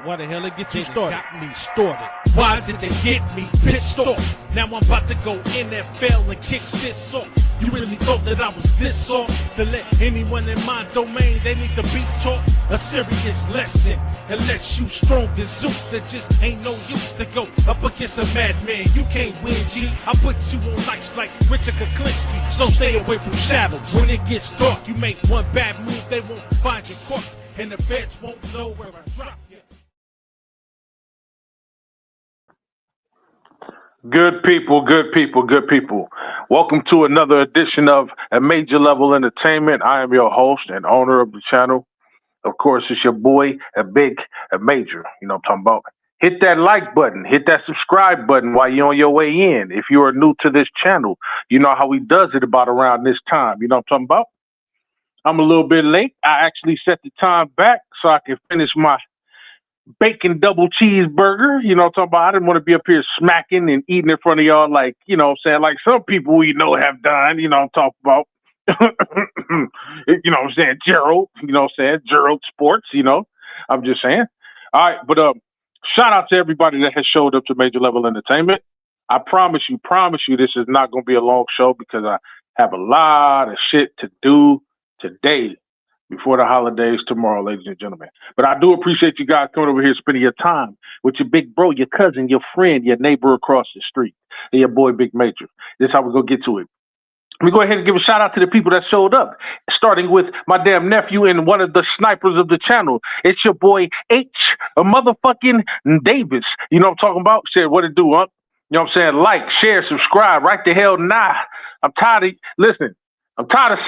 Why the hell they get you started? Got me started. Why did they get me pissed off? Now I'm about to go NFL and kick this off. You really thought that I was this off? To let anyone in my domain, they need to be taught a serious lesson. Unless you strong as Zeus, there just ain't no use to go up against a madman. You can't win, G. I put you on ice like Richard Kuklinski. So stay away from shadows. When it gets dark, you make one bad move, they won't find your corpse. And the feds won't know where I drop you. Good people, good people, good people. Welcome to another edition of A Major Level Entertainment. I am your host and owner of the channel. Of course, it's your boy, A Major. You know what I'm talking about? Hit that like button. Hit that subscribe button while you're on your way in. If you are new to this channel, you know how he does it about around this time. You know what I'm talking about? I'm a little bit late. I actually set the time back so I can finish my bacon double cheeseburger. You know what I'm talking about? I didn't want to be up here smacking and eating in front of y'all like, you know what I'm saying, like some people we know have done, you know what I'm talking about. You know what I'm saying? Gerald, you know what I'm saying? Gerald Sports, you know. I'm just saying. All right, but shout out to everybody that has showed up to Major Level Entertainment. I promise you, this is not going to be a long show because I have a lot of shit to do today before the holidays tomorrow, ladies and gentlemen. But I do appreciate you guys coming over here, spending your time with your big bro, your cousin, your friend, your neighbor across the street, and your boy, Big Major. This is how we're going to get to it. Let me go ahead and give a shout out to the people that showed up, starting with my damn nephew and one of the snipers of the channel. It's your boy, H, a motherfucking Davis. You know what I'm talking about? Said, what it do, huh? You know what I'm saying? Like, share, subscribe, right the hell nah. I'm tired of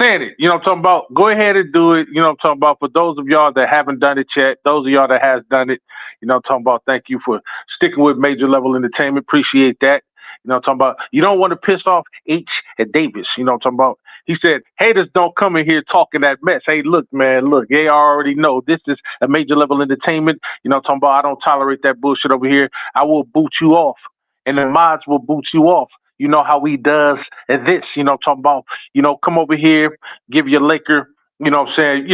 saying it. You know what I'm talking about? Go ahead and do it. You know what I'm talking about? For those of y'all that haven't done it yet, those of y'all that has done it, you know what I'm talking about? Thank you for sticking with Major Level Entertainment. Appreciate that. You know what I'm talking about? You don't want to piss off H and Davis. You know what I'm talking about? He said, haters don't come in here talking that mess. Hey, look, man, look, they already know this is a Major Level Entertainment. You know what I'm talking about? I don't tolerate that bullshit over here. I will boot you off, and the mods will boot you off. You know how he does this, you know what I'm talking about? You know, come over here, give your Laker, you know what I'm saying,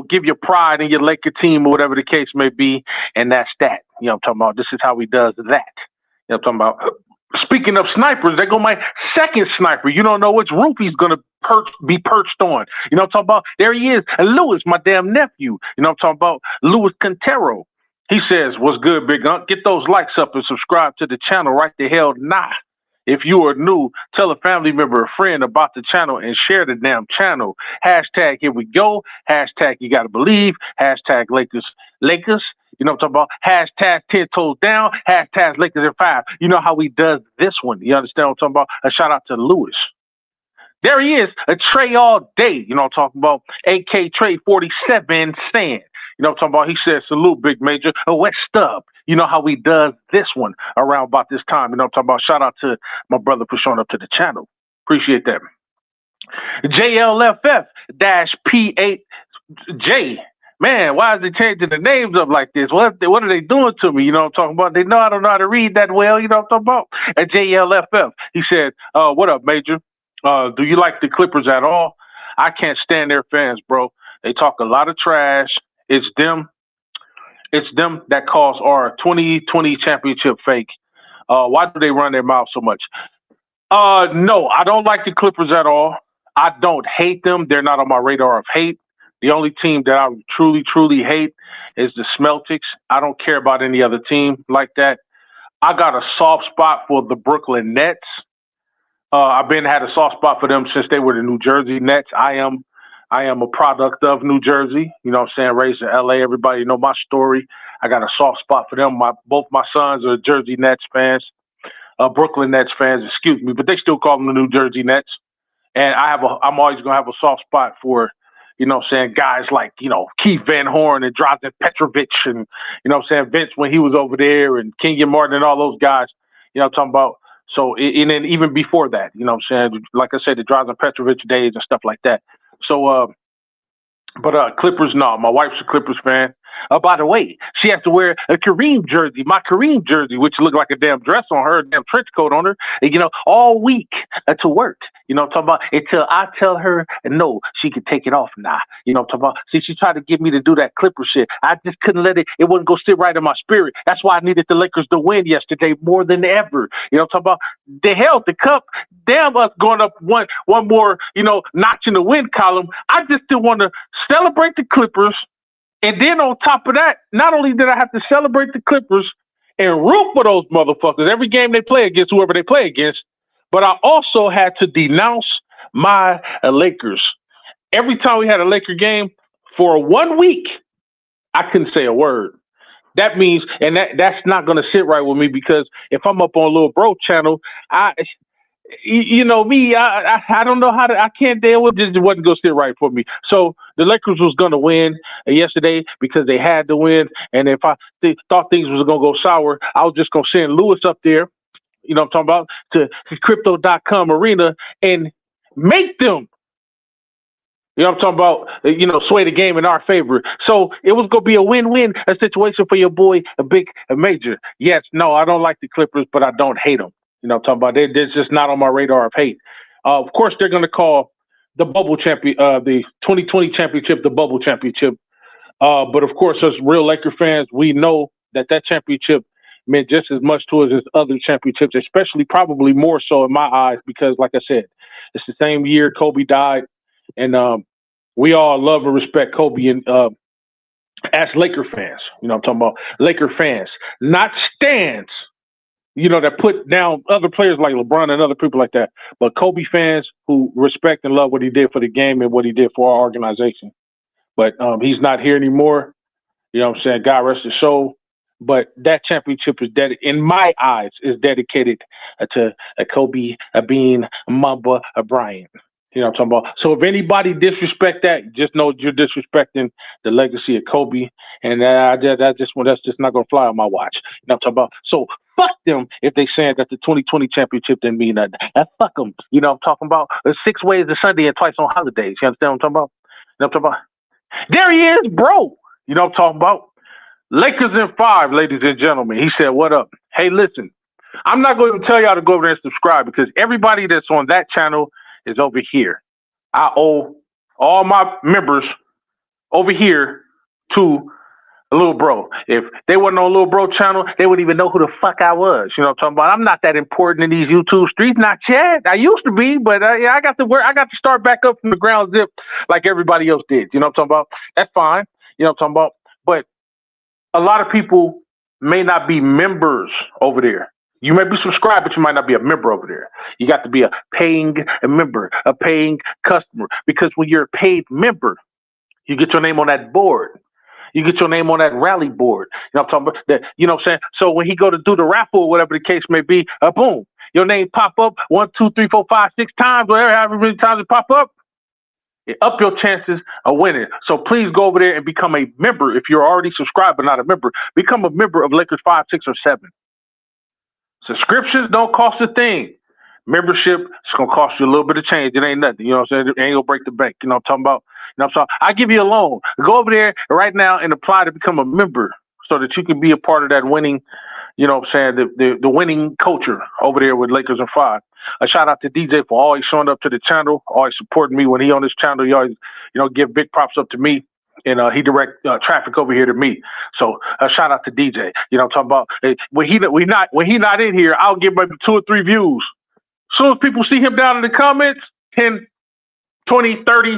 give your pride in your Laker team or whatever the case may be, and that's that. You know what I'm talking about? This is how he does that. You know what I'm talking about? Speaking of snipers, there go my second sniper. You don't know which roof he's gonna be perched on. You know what I'm talking about? There he is, Lewis, my damn nephew. You know what I'm talking about? Louis Quintero. He says, what's good, Big Unc? Get those likes up and subscribe to the channel right the hell nah. If you are new, tell a family member, a friend about the channel and share the damn channel. Hashtag here we go. Hashtag you gotta believe. Hashtag Lakers. You know what I'm talking about? Hashtag 10 toes down. Hashtag Lakers in 5. You know how he does this one. You understand what I'm talking about? A shout out to Lewis. There he is, a Trey all day. You know what I'm talking about? AK Trey 47 stand. You know what I'm talking about? He said, salute, Big Major. A wet stub. You know how he does this one around about this time. You know what I'm talking about? Shout out to my brother for showing up to the channel. Appreciate that. JLFF-P8J. Man, why is they changing the names up like this? What are they doing to me? You know what I'm talking about? They know I don't know how to read that well. You know what I'm talking about? At JLFF, he said, what up, Major? Do you like the Clippers at all? I can't stand their fans, bro. They talk a lot of trash. It's them that caused our 2020 championship fake. Why do they run their mouth so much? No, I don't like the Clippers at all. I don't hate them. They're not on my radar of hate. The only team that I truly, truly hate is the Celtics. I don't care about any other team like that. I got a soft spot for the Brooklyn Nets. I've had a soft spot for them since they were the New Jersey Nets. I am a product of New Jersey. You know what I'm saying? Raised in LA. Everybody know my story. I got a soft spot for them. Both my sons are Jersey Nets fans, Brooklyn Nets fans, excuse me, but they still call them the New Jersey Nets. And I'm always going to have a soft spot for, you know what I'm saying, guys like, you know, Keith Van Horn and Drazen Petrovic and, you know what I'm saying, Vince when he was over there and Kenyon Martin and all those guys, you know what I'm talking about? So, and then even before that, you know what I'm saying, like I said, the Drazen Petrovic days and stuff like that. So, but Clippers, no, my wife's a Clippers fan. By the way, she has to wear a Kareem jersey, my Kareem jersey, which looked like a damn dress on her, a damn trench coat on her, all week to work. You know what I'm talking about? Until I tell her, no, she can take it off now. You know what I'm talking about? See, she tried to get me to do that Clipper shit. I just couldn't let it. It wouldn't go sit right in my spirit. That's why I needed the Lakers to win yesterday more than ever. You know what I'm talking about? The hell, the cup, damn us going up one more, notch in the win column. I just didn't want to celebrate the Clippers. And then on top of that, not only did I have to celebrate the Clippers and root for those motherfuckers every game they play against, whoever they play against, but I also had to denounce my Lakers. Every time we had a Laker game for 1 week, I couldn't say a word. That means, and that's not going to sit right with me, because if I'm up on a Little Bro channel, me, I don't know how to, I can't deal with it. It wasn't going to sit right for me. So the Lakers was going to win yesterday because they had to win. And if I thought things was going to go sour, I was just going to send Lewis up there, you know what I'm talking about, to crypto.com arena and make them, you know what I'm talking about, sway the game in our favor. So it was going to be a win-win, a situation for your boy, a major. Yes, no, I don't like the Clippers, but I don't hate them. You know what I'm talking about? They're just not on my radar of hate. Of course, they're going to call the bubble champion, the 2020 championship, the bubble championship. But of course, as real Laker fans, we know that championship meant just as much to us as other championships, especially probably more so in my eyes, because like I said, it's the same year Kobe died. And we all love and respect Kobe and as Laker fans. You know what I'm talking about? Laker fans, not stans. That put down other players like LeBron and other people like that. But Kobe fans who respect and love what he did for the game and what he did for our organization. But he's not here anymore. You know what I'm saying? God rest his soul. But that championship is in my eyes, is dedicated to Kobe Bean Mamba Bryant. You know what I'm talking about? So if anybody disrespect that, just know you're disrespecting the legacy of Kobe. And that's just not going to fly on my watch. You know what I'm talking about? So fuck them if they saying that the 2020 championship didn't mean nothing. Fuck them. You know what I'm talking about? 6 ways to Sunday and twice on holidays. You understand what I'm talking about? You know what I'm talking about? There he is, bro. You know what I'm talking about? Lakers in 5, ladies and gentlemen. He said, what up? Hey, listen, I'm not going to tell y'all to go over there and subscribe, because everybody that's on that channel is over here. I owe all my members over here to a Little Bro. If they wasn't on Little Bro channel, they wouldn't even know who the fuck I was. You know what I'm talking about? I'm not that important in these YouTube streets, not yet. I used to be, but I got to work. I got to start back up from the ground zip like everybody else did. You know what I'm talking about? That's fine. You know what I'm talking about? But a lot of people may not be members over there. You may be subscribed, but you might not be a member over there. You got to be a paying member, a paying customer. Because when you're a paid member, you get your name on that board. You get your name on that rally board. You know what I'm talking about? You know what I'm saying? So when he go to do the raffle or whatever the case may be, boom, your name pop up 1, 2, 3, 4, 5, 6 times, whatever, however many times it pop up. It up your chances of winning. So please go over there and become a member. If you're already subscribed but not a member, become a member of Lakers 5, 6, or 7. Subscriptions don't cost a thing. Membership is going to cost you a little bit of change. It ain't nothing. You know what I'm saying? It ain't going to break the bank. You know what I'm talking about? You know what I'm saying? I give you a loan. Go over there right now and apply to become a member so that you can be a part of that winning, you know what I'm saying, the winning culture over there with Lakers in 5. A shout out to DJ for always showing up to the channel, always supporting me when he on this channel. He always, give big props up to me. And he direct traffic over here to me. So shout out to DJ. You know what I'm talking about? When he not in here, I'll give maybe 2 or 3 views. As soon as people see him down in the comments, 10, 20, 30,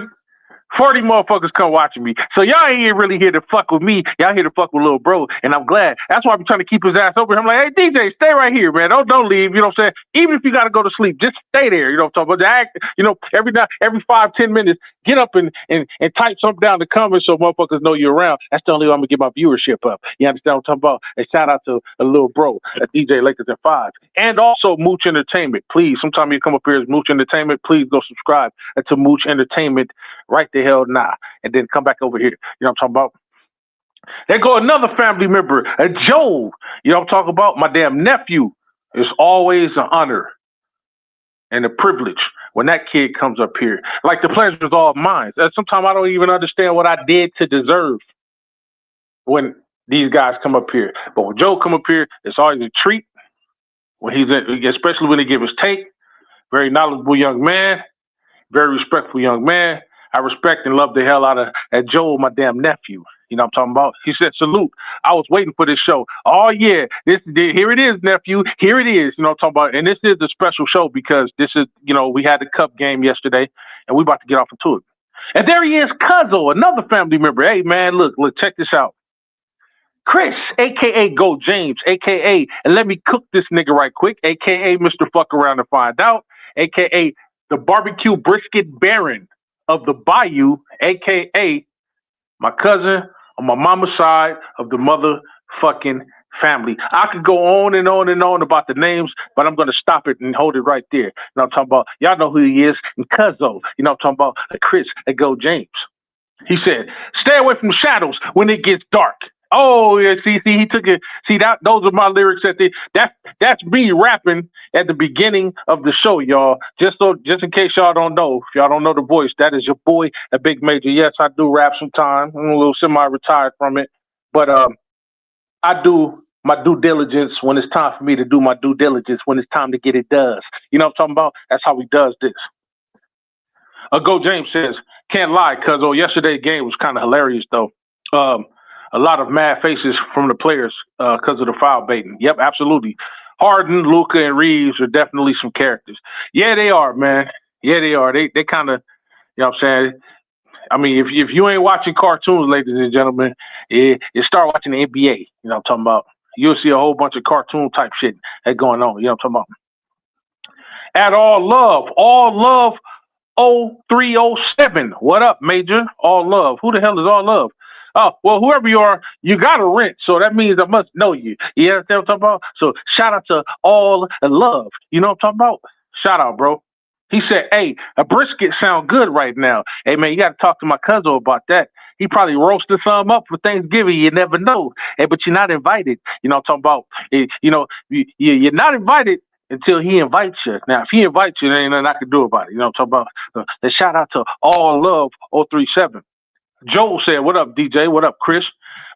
40 motherfuckers come watching me. So y'all ain't really here to fuck with me. Y'all here to fuck with Little Bro. And I'm glad. That's why I'm trying to keep his ass over. I'm like, hey, DJ, stay right here, man. Don't leave. You know what I'm saying? Even if you got to go to sleep, just stay there. You know what I'm talking about? Every 5-10 minutes, get up and type something down in the comments so motherfuckers know you're around. That's the only way I'm going to get my viewership up. You understand what I'm talking about? And shout out to a Little Bro, a DJ Lakers in 5. And also Mooch Entertainment. Please, sometime you come up here as Mooch Entertainment, please go subscribe to Mooch Entertainment right the hell now. And then come back over here. You know what I'm talking about? There go another family member, Joe. You know what I'm talking about? My damn nephew. It's always an honor and a privilege when that kid comes up here. Like, the pleasure is all mine. Sometimes I don't even understand what I did to deserve when these guys come up here. But when Joe come up here, it's always a treat. When especially when he give his take, very knowledgeable young man, very respectful young man. I respect and love the hell out of Joe, my damn nephew. You know what I'm talking about? He said, salute. I was waiting for this show. Oh, yeah. Here it is, nephew. Here it is. You know what I'm talking about? And this is a special show because this is, we had the Cup game yesterday, and we about to get off into it. And there he is, Cuzzo, another family member. Hey, man, look, check this out. Chris, a.k.a. Go James, a.k.a. and let me cook this nigga right quick, a.k.a. Mr. Fuck Around and Find Out, a.k.a. the Barbecue Brisket Baron of the Bayou, a.k.a. my cousin on my mama's side of the motherfucking family. I could go on and on and on about the names, but I'm going to stop it and hold it right there. You know what I'm talking about? Y'all know who he is, and Cuzzo. You know what I'm talking about? Chris, Go James. He said, stay away from shadows when it gets dark. Oh, yeah, see, he took it. See, those are my lyrics that's me rapping at the beginning of the show, y'all. Just in case y'all don't know, if y'all don't know the voice, that is your boy, a Big Major. Yes, I do rap sometimes. I'm a little semi-retired from it, but I do my due diligence when it's time for me to do my due diligence, when it's time to get it does. You know what I'm talking about? That's how he does this. Go James says, can't lie, cuz yesterday's game was kind of hilarious though. A lot of mad faces from the players because of the foul baiting. Yep, absolutely. Harden, Luka, and Reeves are definitely some characters. Yeah, they are, man. Yeah, they are. They kind of, you know what I'm saying? I mean, if you ain't watching cartoons, ladies and gentlemen, you start watching the NBA. You know what I'm talking about? You'll see a whole bunch of cartoon type shit that going on. You know what I'm talking about? At All Love 0307. What up, Major? All Love. Who the hell is All Love? Oh, well, whoever you are, you got a rent, so that means I must know you. You understand what I'm talking about? So shout out to All Love. You know what I'm talking about? Shout out, bro. He said, hey, a brisket sound good right now. Hey, man, you got to talk to my cousin about that. He probably roasted some up for Thanksgiving. You never know. Hey, but you're not invited. You know what I'm talking about? You're not invited until he invites you. Now, if he invites you, there ain't nothing I can do about it. You know what I'm talking about? The shout out to All Love 037. Joel said, what up, DJ? What up, Chris?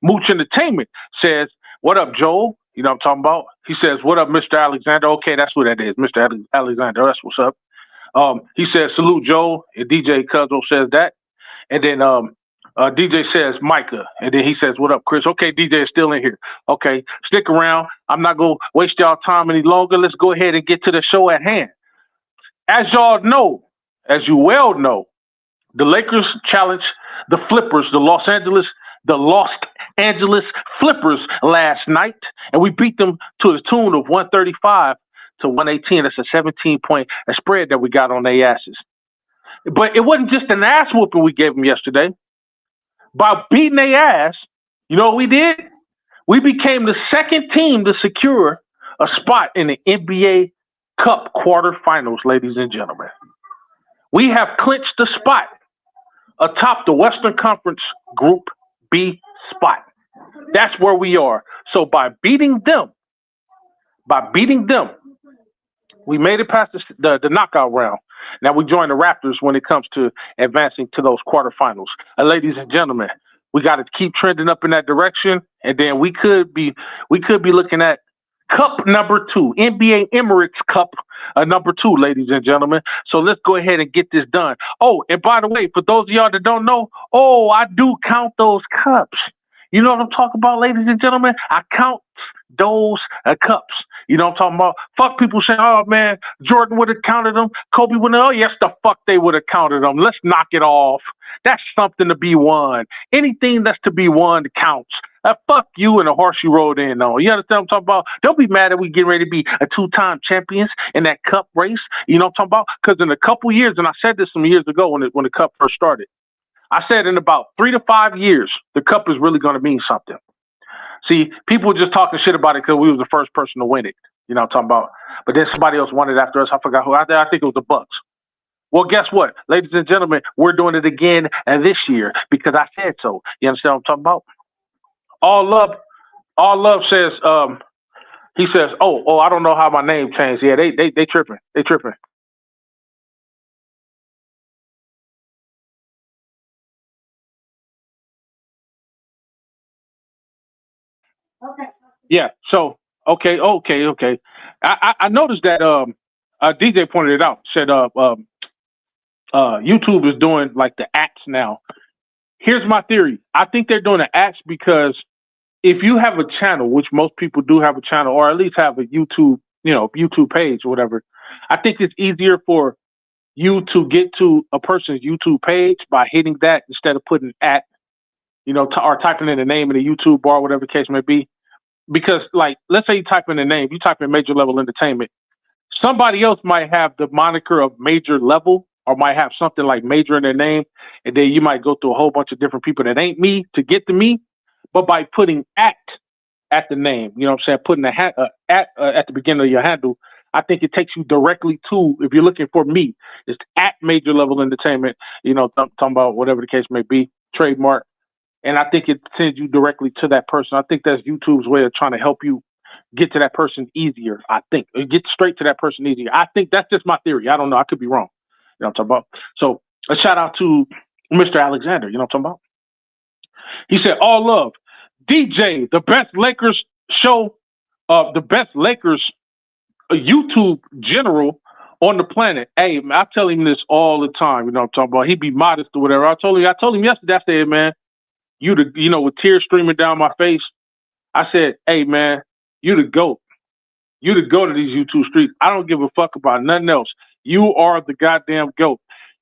Mooch Entertainment says, what up, Joel? You know what I'm talking about? He says, what up, Mr. Alexander? Okay, that's who that is, Mr. Alexander. That's what's up. He says, salute, Joel. And DJ Cuzzo says that. And then DJ says, Micah. And then he says, what up, Chris? Okay, DJ is still in here. Okay, stick around. I'm not going to waste y'all time any longer. Let's go ahead and get to the show at hand. As y'all know, as you well know, the Lakers challenged the Flippers, the Los Angeles Flippers last night, and we beat them to the tune of 135 to 118. That's a 17-point spread that we got on their asses. But it wasn't just an ass whooping we gave them yesterday. By beating their ass, you know what we did? We became the second team to secure a spot in the NBA Cup quarterfinals, ladies and gentlemen. We have clinched the spot atop the Western Conference Group B spot. That's where we are. So by beating them, we made it past the knockout round. Now we join the Raptors when it comes to advancing to those quarterfinals. Ladies and gentlemen, we got to keep trending up in that direction, and then we could be looking at Cup number 2, NBA Emirates Cup number 2, ladies and gentlemen. So let's go ahead and get this done. Oh, and by the way, for those of y'all that don't know, I do count those cups. You know what I'm talking about, ladies and gentlemen? I count those cups. You know what I'm talking about? Fuck people saying, oh, man, Jordan would have counted them. Kobe would have. Oh, yes, the fuck they would have counted them. Let's knock it off. That's something to be won. Anything that's to be won counts. Fuck you and the horse you rode in on. You understand what I'm talking about? Don't be mad that we getting ready to be a 2-time champions in that cup race. You know what I'm talking about? Because in a couple years, and I said this some years ago when the cup first started, I said in about 3 to 5 years, the cup is really going to mean something. See, people were just talking shit about it because we was the first person to win it. You know what I'm talking about? But then somebody else won it after us. I forgot who. I think it was the Bucks. Well, guess what? Ladies and gentlemen, we're doing it again this year because I said so. You understand what I'm talking about? All Love says, he says, I don't know how my name changed. Yeah, they tripping. They tripping. Yeah. So okay. I noticed that DJ pointed it out. Said YouTube is doing like the acts now. Here's my theory. I think they're doing the acts because if you have a channel, which most people do have a channel, or at least have a YouTube, YouTube page or whatever, I think it's easier for you to get to a person's YouTube page by hitting that instead of putting at, or typing in the name in the YouTube bar, whatever the case may be. Because, like, let's say you type in the name, you type in Major Level Entertainment, somebody else might have the moniker of Major Level or might have something like Major in their name, and then you might go through a whole bunch of different people that ain't me to get to me. But by putting at the name, you know what I'm saying, putting the at the beginning of your handle, I think it takes you directly to, if you're looking for me, it's at Major Level Entertainment, talking about whatever the case may be, trademark. And I think it sends you directly to that person. I think that's YouTube's way of trying to help you get to that person easier. I think get straight to that person easier. I think that's just my theory. I don't know. I could be wrong. You know what I'm talking about? So a shout out to Mr. Alexander. You know what I'm talking about? He said, all love. DJ, the best Lakers show, the best Lakers YouTube general on the planet. Hey, I tell him this all the time. You know what I'm talking about? He be modest or whatever. I told him yesterday, I said, man, with tears streaming down my face, I said, hey, man, you the GOAT. You the GOAT of these YouTube streets. I don't give a fuck about nothing else. You are the goddamn GOAT.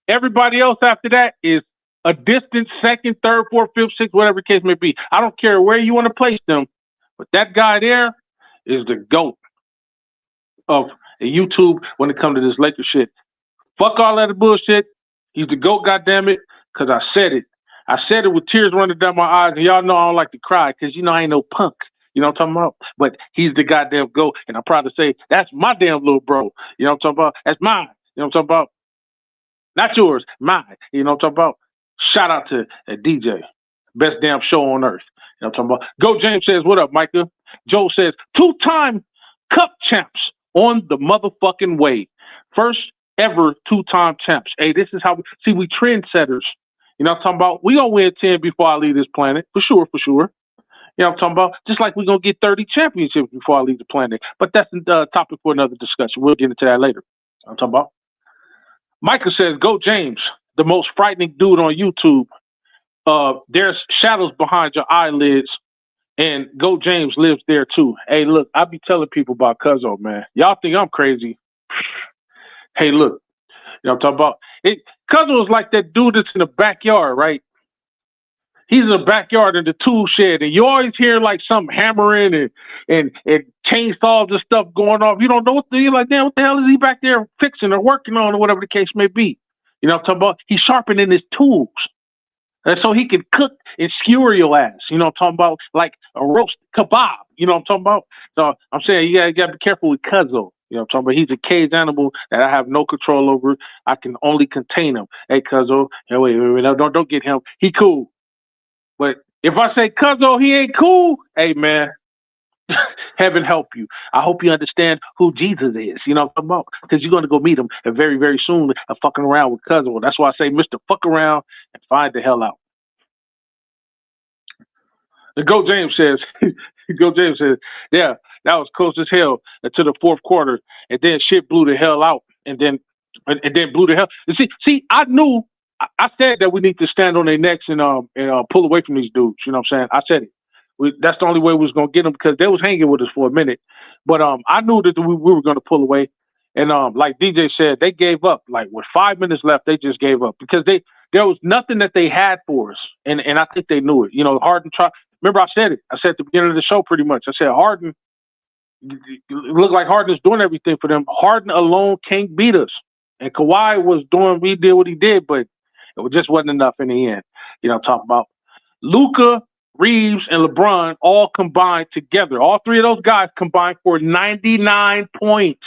Everybody else after that is a distant second, third, fourth, fifth, sixth, whatever the case may be. I don't care where you want to place them, but that guy there is the GOAT of YouTube when it comes to this Lakers shit. Fuck all that bullshit. He's the GOAT, goddammit, because I said it. I said it with tears running down my eyes, and y'all know I don't like to cry because, I ain't no punk. You know what I'm talking about? But he's the goddamn GOAT, and I'm proud to say that's my damn little bro. You know what I'm talking about? That's mine. You know what I'm talking about? Not yours, mine. You know what I'm talking about? Shout out to DJ. Best damn show on earth. You know what I'm talking about? Go James says, what up, Micah? Joe says, 2-time cup champs on the motherfucking way. First ever 2-time champs. Hey, this is how we trendsetters. You know what I'm talking about? We gonna win 10 before I leave this planet. For sure. You know what I'm talking about? Just like we're gonna get 30 championships before I leave the planet. But that's the topic for another discussion. We'll get into that later. You know what I'm talking about? Michael says, go James, the most frightening dude on YouTube. There's shadows behind your eyelids, and Go James lives there too. Hey, look, I be telling people about Cuzzo, man. Y'all think I'm crazy. Hey, look, you know what I'm talking about? Cuzzo is like that dude that's in the backyard, right? He's in the backyard in the tool shed, and you always hear like some hammering and chainsaws and stuff going off. You don't know what you're like, damn, what the hell is he back there fixing or working on or whatever the case may be? You know what I'm talking about? He's sharpening his tools. And so he can cook and skewer your ass. You know what I'm talking about? Like a roast kebab. You know what I'm talking about? So I'm saying you gotta be careful with Cuzzo. You know what I'm talking about? He's a caged animal that I have no control over. I can only contain him. Hey, Cuzzo, hey, wait, don't get him. He cool. But if I say Cuzzo, he ain't cool, hey, man, heaven help you. I hope you understand who Jesus is, you know what I'm talking about? Because you're going to go meet him very, very soon fucking around with Cuzzo. That's why I say, Mr. Fuck around and find the hell out. The Go James says, yeah, that was close as hell to the fourth quarter. And then shit blew the hell out. And then blew the hell. You see, I knew. I said that we need to stand on their necks and pull away from these dudes. You know what I'm saying? I said it. That's the only way we was going to get them because they was hanging with us for a minute. But I knew that we were going to pull away. And like DJ said, they gave up. Like with 5 minutes left, they just gave up because there was nothing that they had for us. And I think they knew it. You know, Harden tried. Remember, I said it. I said at the beginning of the show pretty much. I said Harden, it looked like Harden's doing everything for them. Harden alone can't beat us. And Kawhi did what he did, but it just wasn't enough in the end. You know what I'm talking about? Luka, Reeves, and LeBron all combined together. All three of those guys combined for 99 points.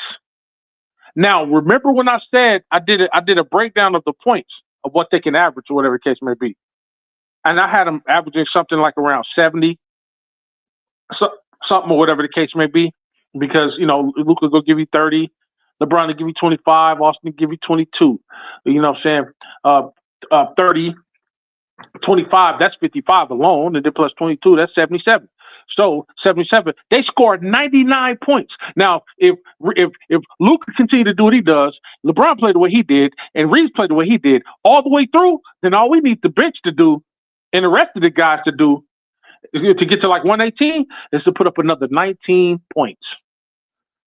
Now, remember when I said I did a breakdown of the points of what they can average or whatever the case may be. And I had them averaging something like around 70, something or whatever the case may be. Because, Luka will give you 30. LeBron will give you 25. Austin will give you 22. You know what I'm saying? 30, 25, that's 55 alone, and then plus 22, that's 77. So 77. They scored 99 points. Now, if Luka continued to do what he does, LeBron played the way he did, and Reeves played the way he did all the way through, then all we need the bench to do, and the rest of the guys to do, to get to like 118, is to put up another 19 points.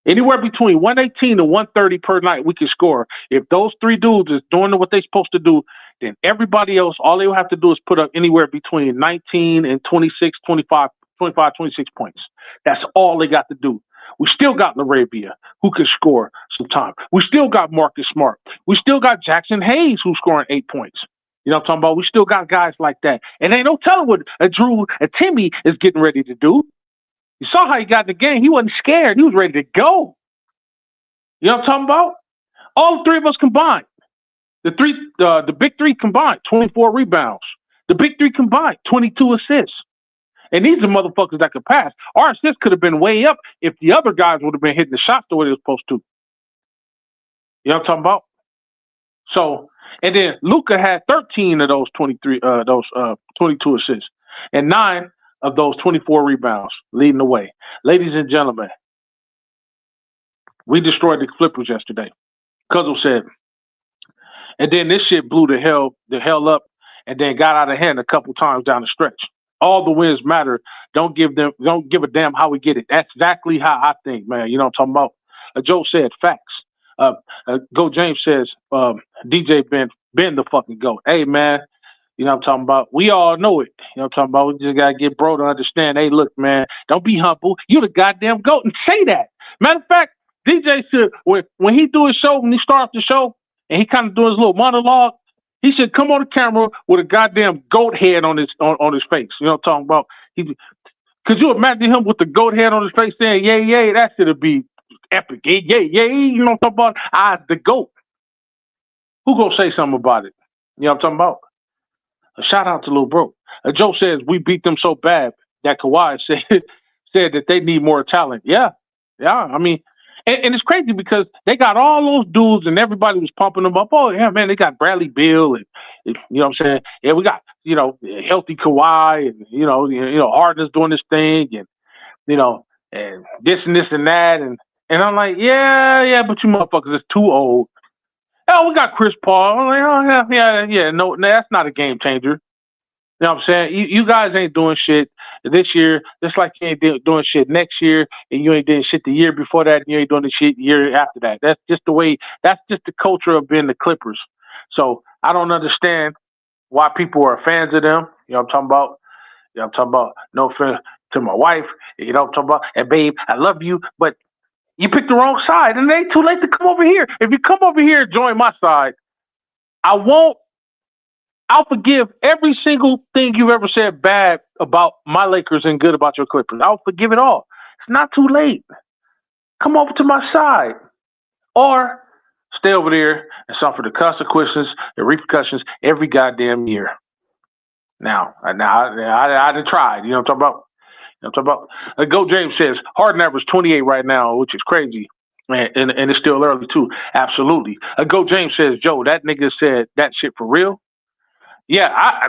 Anywhere between 118 to 130 per night we can score. If those three dudes is doing what they're supposed to do, then everybody else, all they will have to do is put up anywhere between 19 and 26, 25, 26 points. That's all they got to do. We still got LaRabia, who can score some time. We still got Marcus Smart. We still got Jackson Hayes, who's scoring 8 points. You know what I'm talking about? We still got guys like that. And ain't no telling what a Drew, a Timmy is getting ready to do. You saw how he got in the game. He wasn't scared. He was ready to go. You know what I'm talking about? All three of us combined. The big three combined, 24 rebounds. The big three combined, 22 assists. And these are motherfuckers that could pass. Our assists could have been way up if the other guys would have been hitting the shots the way they were supposed to. You know what I'm talking about? So, and then Luka had 13 of those 22 assists, and 9 of those 24 rebounds, leading the way. Ladies and gentlemen, we destroyed the Clippers yesterday. Cuzzle said, and then this shit blew the hell up, and then got out of hand a couple times down the stretch. All the wins matter. Don't give a damn how we get it. That's exactly how I think, man. You know what I'm talking about? Joe said facts. Go James says, DJ Ben the fucking GOAT. Hey, man, you know what I'm talking about? We all know it. You know what I'm talking about? We just got to get bro to understand, hey, look, man, don't be humble. You the goddamn GOAT, and say that. Matter of fact, DJ should, when he do his show, when he starts the show, and he kind of do his little monologue, he should come on the camera with a goddamn goat head on his face. You know what I'm talking about? Could you imagine him with the goat head on his face saying, yay, yay, that should be epic. Yay, yay, yay. You know what I'm talking about? The GOAT. Who gonna say something about it? You know what I'm talking about? A shout out to Lil Bro. Joe says we beat them so bad that Kawhi said that they need more talent. Yeah. I mean, and it's crazy because they got all those dudes and everybody was pumping them up. Oh yeah, man, they got Bradley Beal and you know what I'm saying? Yeah, we got, healthy Kawhi and you know Harden's doing this thing and and this and this and that and I'm like, yeah, but you motherfuckers is too old. Oh, we got Chris Paul. I'm like, oh yeah, no, that's not a game changer. You know what I'm saying? You guys ain't doing shit this year, just like you ain't doing shit next year, and you ain't doing shit the year before that, and you ain't doing the shit the year after that. That's just the culture of being the Clippers. So I don't understand why people are fans of them. You know what I'm talking about? You know what I'm talking about? No offense to my wife. You know what I'm talking about? And babe, I love you, but you picked the wrong side, and it ain't too late to come over here. If you come over here and join my side, I'll forgive every single thing you've ever said bad about my Lakers and good about your Clippers. I'll forgive it all. It's not too late. Come over to my side. Or stay over there and suffer the consequences, the repercussions every goddamn year. Now I done tried. You know what I'm talking about? Go James says, Harden average 28 right now, which is crazy. And it's still early, too. Absolutely. Go James says, Joe, that nigga said that shit for real? Yeah,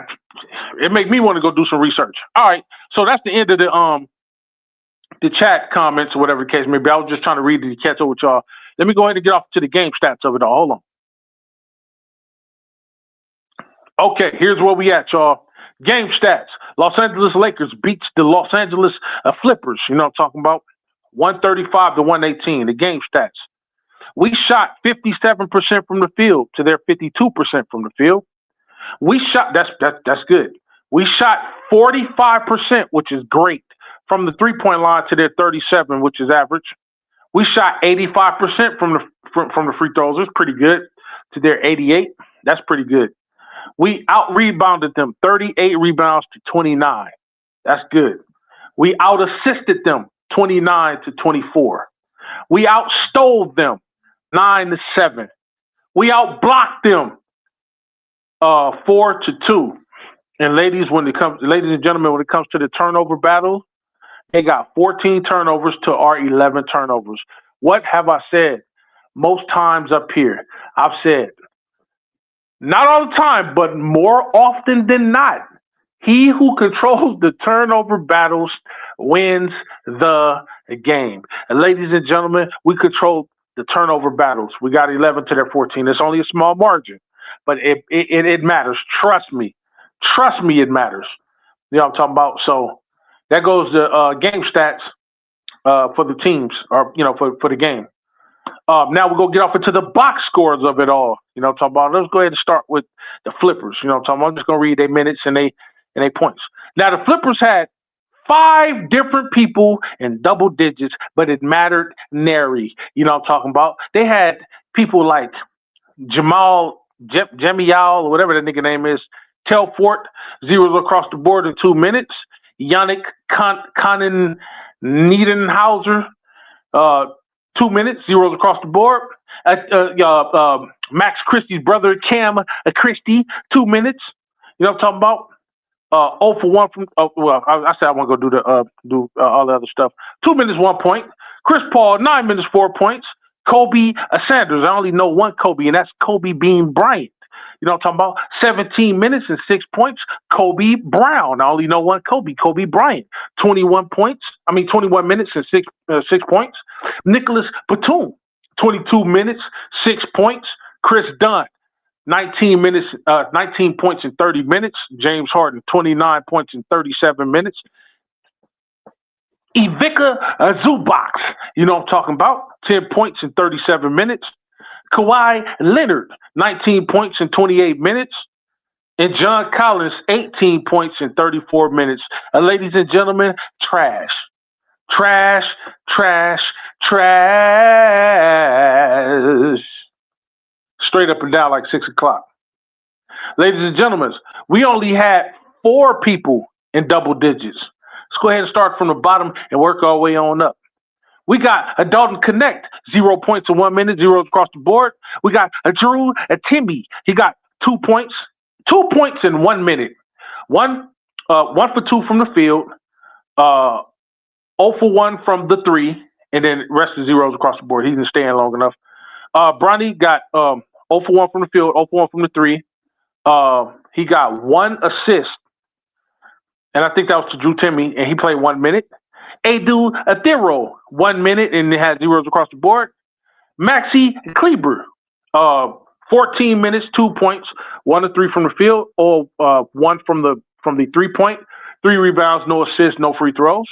it make me want to go do some research. All right, so that's the end of the chat comments or whatever the case may be. I was just trying to read the catch up with y'all. Let me go ahead and get off to the game stats of it all. Hold on. Okay, here's where we at, y'all. Game stats. Los Angeles Lakers beats the Los Angeles Flippers. You know what I'm talking about? 135 to 118. The game stats. We shot 57% from the field to their 52% from the field. We shot, that's good. We shot 45%, which is great, from the three-point line to their 37, which is average. We shot 85% from the free throws. It's pretty good. To their 88, that's pretty good. We out-rebounded them 38 rebounds to 29. That's good. We out-assisted them 29 to 24. We out-stole them 9 to 7. We out-blocked them 4 to 2. And ladies and gentlemen, when it comes to the turnover battle, they got 14 turnovers to our 11 turnovers. What have I said? Most times up here, I've said, not all the time, but more often than not, he who controls the turnover battles wins the game. And ladies and gentlemen, we control the turnover battles. We got 11 to their 14. It's only a small margin, but it matters. Trust me. Trust me, it matters. You know what I'm talking about? So that goes to game stats for the teams, or for the game. Now we're going to get off into the box scores of it all. You know what I'm talking about? Let's go ahead and start with the flippers. You know what I'm talking about? I'm just going to read their minutes and they points. Now the flippers had 5 different people in double digits, but it mattered nary. You know what I'm talking about? They had people like Jamal Jemial, or whatever the nigga name is, Telfort, zeros across the board in 2 minutes. Yannick Conan Niedenhauser, 2 minutes, zeros across the board. Max Christie's brother, Cam Christie, 2 minutes. You know what I'm talking about? 0 for 1 from. I said I want to go do all the other stuff. 2 minutes, 1 point. Chris Paul, 9 minutes, 4 points. Kobe Sanders, I only know one Kobe, and that's Kobe Bean Bryant. You know what I'm talking about? 17 minutes and 6 points. Kobe Brown, I only know one Kobe Bryant. 21 minutes and 6 points. Nicholas Batum, 22 minutes, 6 points. Chris Dunn, 19 points in 30 minutes. James Harden, 29 points in 37 minutes. Ivica Zubac, you know what I'm talking about? 10 points in 37 minutes. Kawhi Leonard, 19 points in 28 minutes. And John Collins, 18 points in 34 minutes. Ladies and gentlemen, trash. Trash, trash, trash. Straight up and down like 6 o'clock. Ladies and gentlemen, we only had 4 people in double digits. Let's go ahead and start from the bottom and work our way on up. We got a Dalton Connect, 0 points in 1 minute, zeros across the board. We got a Drew Timmy. He got 2 points. 2 points in 1 minute. One for 2 from the field. 0 for 1 from the 3, and then rest of zeros across the board. He didn't stay in long enough. Bronny got 0 for 1 from the field, 0 for 1 from the 3. He got 1 assist, and I think that was to Drew Timmy, and he played 1 minute. Adu Athero, 1 minute, and it had zeros across the board. Maxi Kleber, 14 minutes, 2 points, 1 to 3 from the field, or 1 from the 3-point, 3 rebounds, no assists, no free throws.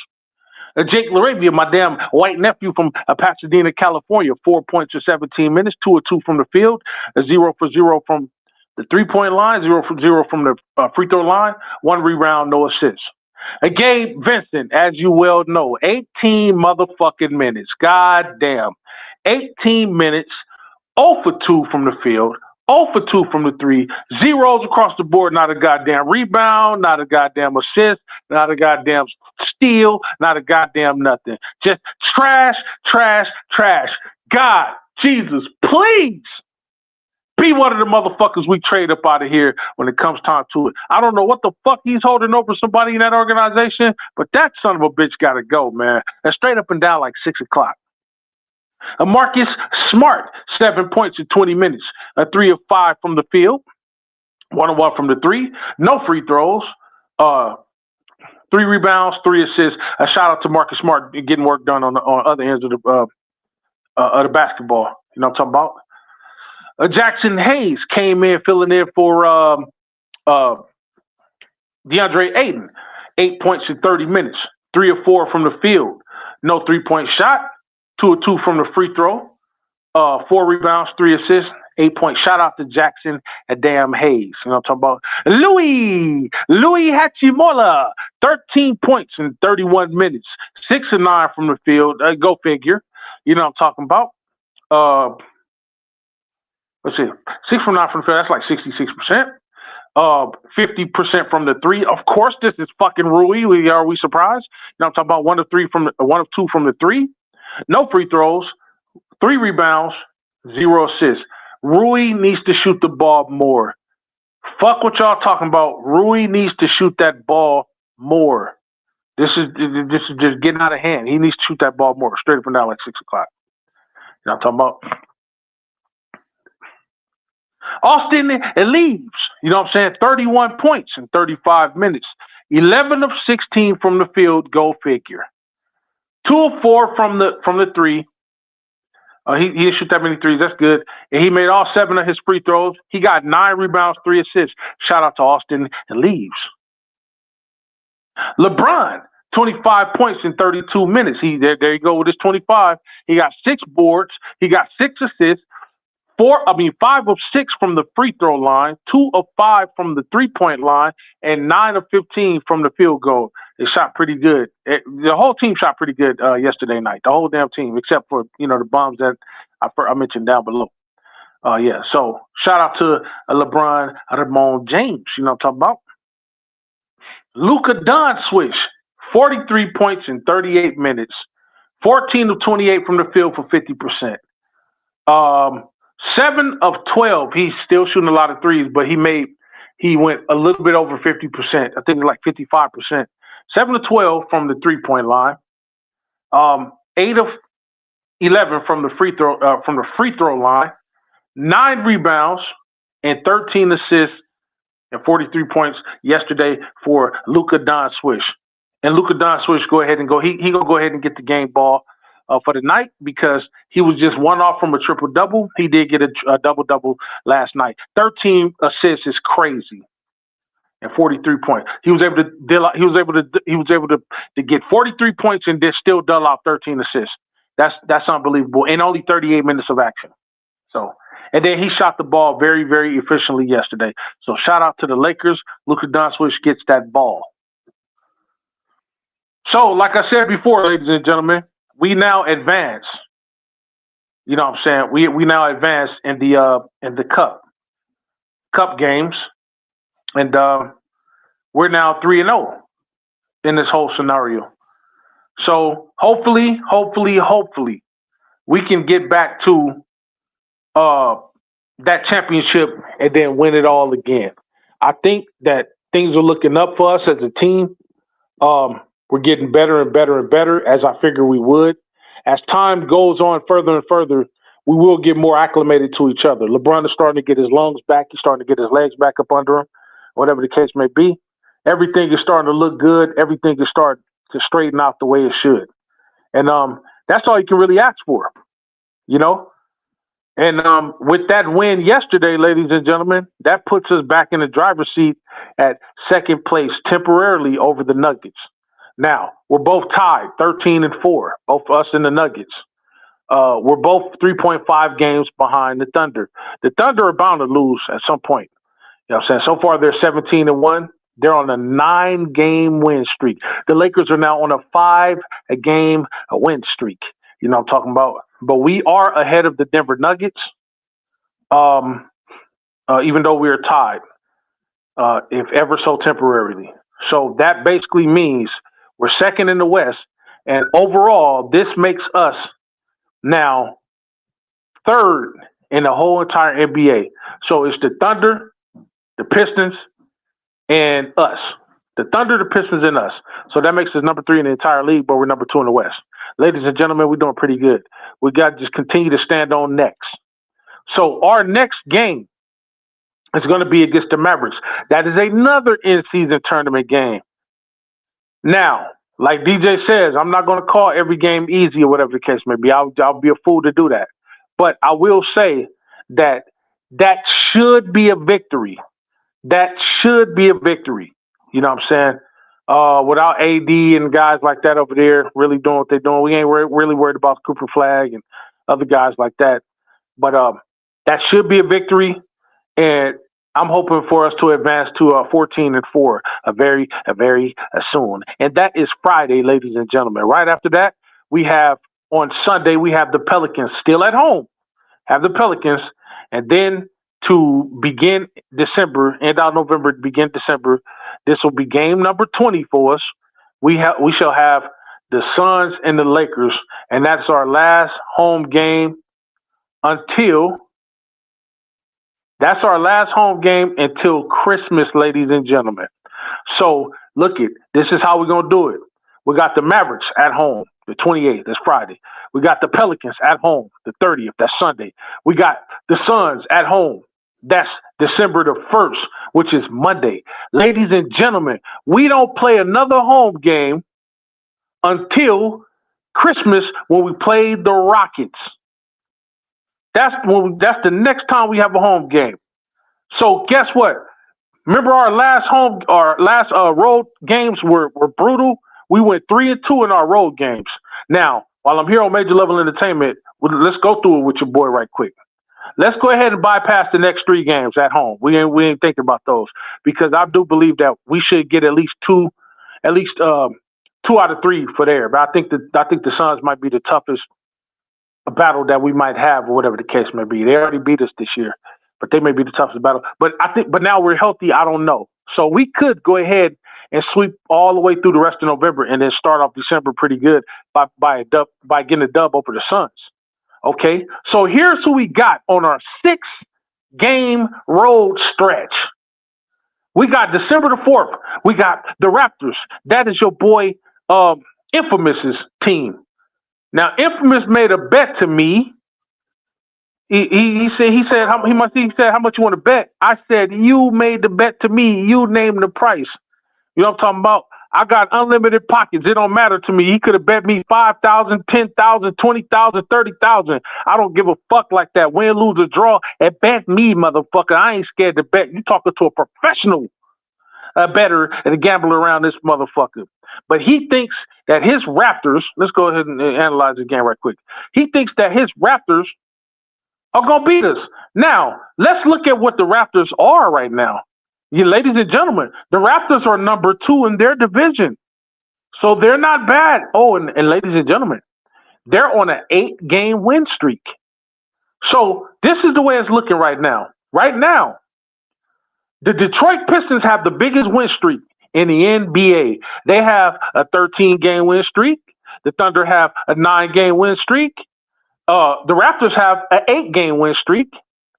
Jake LaRavia, my damn white nephew from Pasadena, California, 4 points in 17 minutes, 2 of 2 from the field, 0 for 0 from the 3-point line, 0 for 0 from the free throw line, 1 rebound, no assists. Gabe Vincent, as you well know, 18 motherfucking minutes. God damn. 18 minutes, 0 for 2 from the field, 0 for 2 from the 3, zeros across the board, not a goddamn rebound, not a goddamn assist, not a goddamn steal, not a goddamn nothing. Just trash, trash, trash. God, Jesus, please be one of the motherfuckers we trade up out of here when it comes time to it. I don't know what the fuck he's holding over somebody in that organization, but that son of a bitch got to go, man. That's straight up and down like 6 o'clock. Marcus Smart, 7 points in 20 minutes. 3 of 5 from the field. 1 of 1 from the 3. No free throws. 3 rebounds, 3 assists. A shout out to Marcus Smart getting work done on other ends of the basketball. You know what I'm talking about? Jackson Hayes came in filling in for DeAndre Ayton. 8 points in 30 minutes. 3 of 4 from the field. No 3-point shot. 2 of 2 from the free throw. 4 rebounds, 3 assists, 8 points. Shout out to Jackson damn Hayes. You know what I'm talking about? Louis Hachimura, 13 points in 31 minutes. 6 of 9 from the field. Go figure. You know what I'm talking about? Let's see. 6 from 9 from the field. That's like 66%. 50% from the 3. Of course, this is fucking Rui. Are we surprised? You know what I'm talking about? 1 of 2 from the 3. No free throws. 3 rebounds, 0 assists. Rui needs to shoot the ball more. Fuck what y'all talking about. Rui needs to shoot that ball more. This is just getting out of hand. He needs to shoot that ball more. Straight up and down like 6 o'clock. You know what I'm talking about? Austin leaves. You know what I'm saying? 31 points in 35 minutes. 11 of 16 from the field, go figure. 2 of 4 from the three. He didn't shoot that many threes. That's good. And he made all 7 of his free throws. He got 9 rebounds, 3 assists. Shout out to Austin and Leaves. LeBron, 25 points in 32 minutes. There you go with his 25. He got 6 boards. He got 6 assists. 5 of 6 from the free throw line, 2 of 5 from the 3-point line, and 9 of 15 from the field goal. It shot pretty good. The whole team shot pretty good yesterday night. The whole damn team, except for the bombs that I mentioned down below. So shout out to LeBron Ramon James. You know what I'm talking about? Luka Doncic, 43 points in 38 minutes, 14 of 28 from the field for 50%. 7 of 12. He's still shooting a lot of threes, but he went a little bit over 50%. I think like 55%. 7 of 12 from the 3-point line. 8 of 11 from the free throw line. 9 rebounds and 13 assists and 43 points yesterday for Luka Doncic. And Luka Doncic go ahead and go. He gonna go ahead and get the game ball for the night because he was just 1 off from a triple-double. He did get a double-double last night. 13 assists is crazy, and 43 points. He was able to get 43 points and then still dull out 13 assists. That's unbelievable in only 38 minutes of action. So, and then he shot the ball very, very efficiently yesterday. So shout out to the Lakers. Luka Doncic gets that ball. So, like I said before, ladies and gentlemen, we now advance. You know what I'm saying? We now advance in the cup games, and we're now 3-0 in this whole scenario. So hopefully, we can get back to that championship and then win it all again. I think that things are looking up for us as a team. We're getting better and better and better, as I figure we would. As time goes on further and further, we will get more acclimated to each other. LeBron is starting to get his lungs back. He's starting to get his legs back up under him, whatever the case may be. Everything is starting to look good. Everything is starting to straighten out the way it should. And that's all you can really ask for, you know? And with that win yesterday, ladies and gentlemen, that puts us back in the driver's seat at second place temporarily over the Nuggets. Now, we're both tied, 13-4, both us and the Nuggets. We're both 3.5 games behind the Thunder. The Thunder are bound to lose at some point. You know what I'm saying? So far, they're 17-1. They're on a 9-game win streak. The Lakers are now on a 5-game win streak. You know what I'm talking about? But we are ahead of the Denver Nuggets, even though we are tied, if ever so temporarily. So that basically means we're second in the West, and overall, this makes us now third in the whole entire NBA. So it's the Thunder, the Pistons, and us. The Thunder, the Pistons, and us. So that makes us number 3 in the entire league, but we're number 2 in the West. Ladies and gentlemen, we're doing pretty good. We got to just continue to stand on next. So our next game is going to be against the Mavericks. That is another in-season tournament game. Now, like DJ says, I'm not going to call every game easy or whatever the case may be. I'll be a fool to do that. But I will say that should be a victory. That should be a victory. You know what I'm saying? Without AD and guys like that over there really doing what they're doing, we ain't really worried about Cooper Flag and other guys like that. But that should be a victory, and I'm hoping for us to advance to 14-4 very soon. And that is Friday, ladies and gentlemen. Right after that, we have on Sunday, we have the Pelicans still at home. Have the Pelicans, and then to begin December, end out November, begin December, this will be game number 20 for us. We shall have the Suns and the Lakers, and that's our last home game until Christmas, ladies and gentlemen. So look it, this is how we're gonna do it. We got the Mavericks at home, the 28th, that's Friday. We got the Pelicans at home, the 30th, that's Sunday. We got the Suns at home, That's December the 1st, which is Monday. Ladies and gentlemen, we don't play another home game until Christmas when we play the Rockets. That's the next time we have a home game. So guess what? Remember our last road games were brutal. We went 3-2 in our road games. Now, while I'm here on Major Level Entertainment, let's go through it with your boy right quick. Let's go ahead and bypass the next 3 games at home. We ain't thinking about those because I do believe that we should get at least 2 out of 3 for there. But I think the Suns might be the toughest battle that we might have, or whatever the case may be. They already beat us this year, but they may be the toughest battle. But now we're healthy. I don't know. So we could go ahead and sweep all the way through the rest of November and then start off December pretty good by getting a dub over the Suns. Okay, so here's who we got on our 6-game road stretch. We got December the 4th. We got the Raptors. That is your boy Infamous's team. Now, Infamous made a bet to me. He said how much you want to bet. I said, you made the bet to me. You named the price. You know what I'm talking about? I got unlimited pockets. It don't matter to me. He could have bet me 5,000, 10,000, 20,000, 30,000. I don't give a fuck like that. Win, lose, or draw. And bet me, motherfucker. I ain't scared to bet. You talking to a professional bettor and a gambler around this motherfucker. But he thinks that his Raptors, let's go ahead and analyze the game right quick. He thinks that his Raptors are going to beat us. Now, let's look at what the Raptors are right now. You, ladies and gentlemen, the Raptors are number 2 in their division. So they're not bad. Oh, and ladies and gentlemen, they're on an 8-game win streak. So this is the way it's looking right now. Right now, the Detroit Pistons have the biggest win streak in the NBA. They have a 13-game win streak. The Thunder have a 9-game win streak. The Raptors have an 8-game win streak.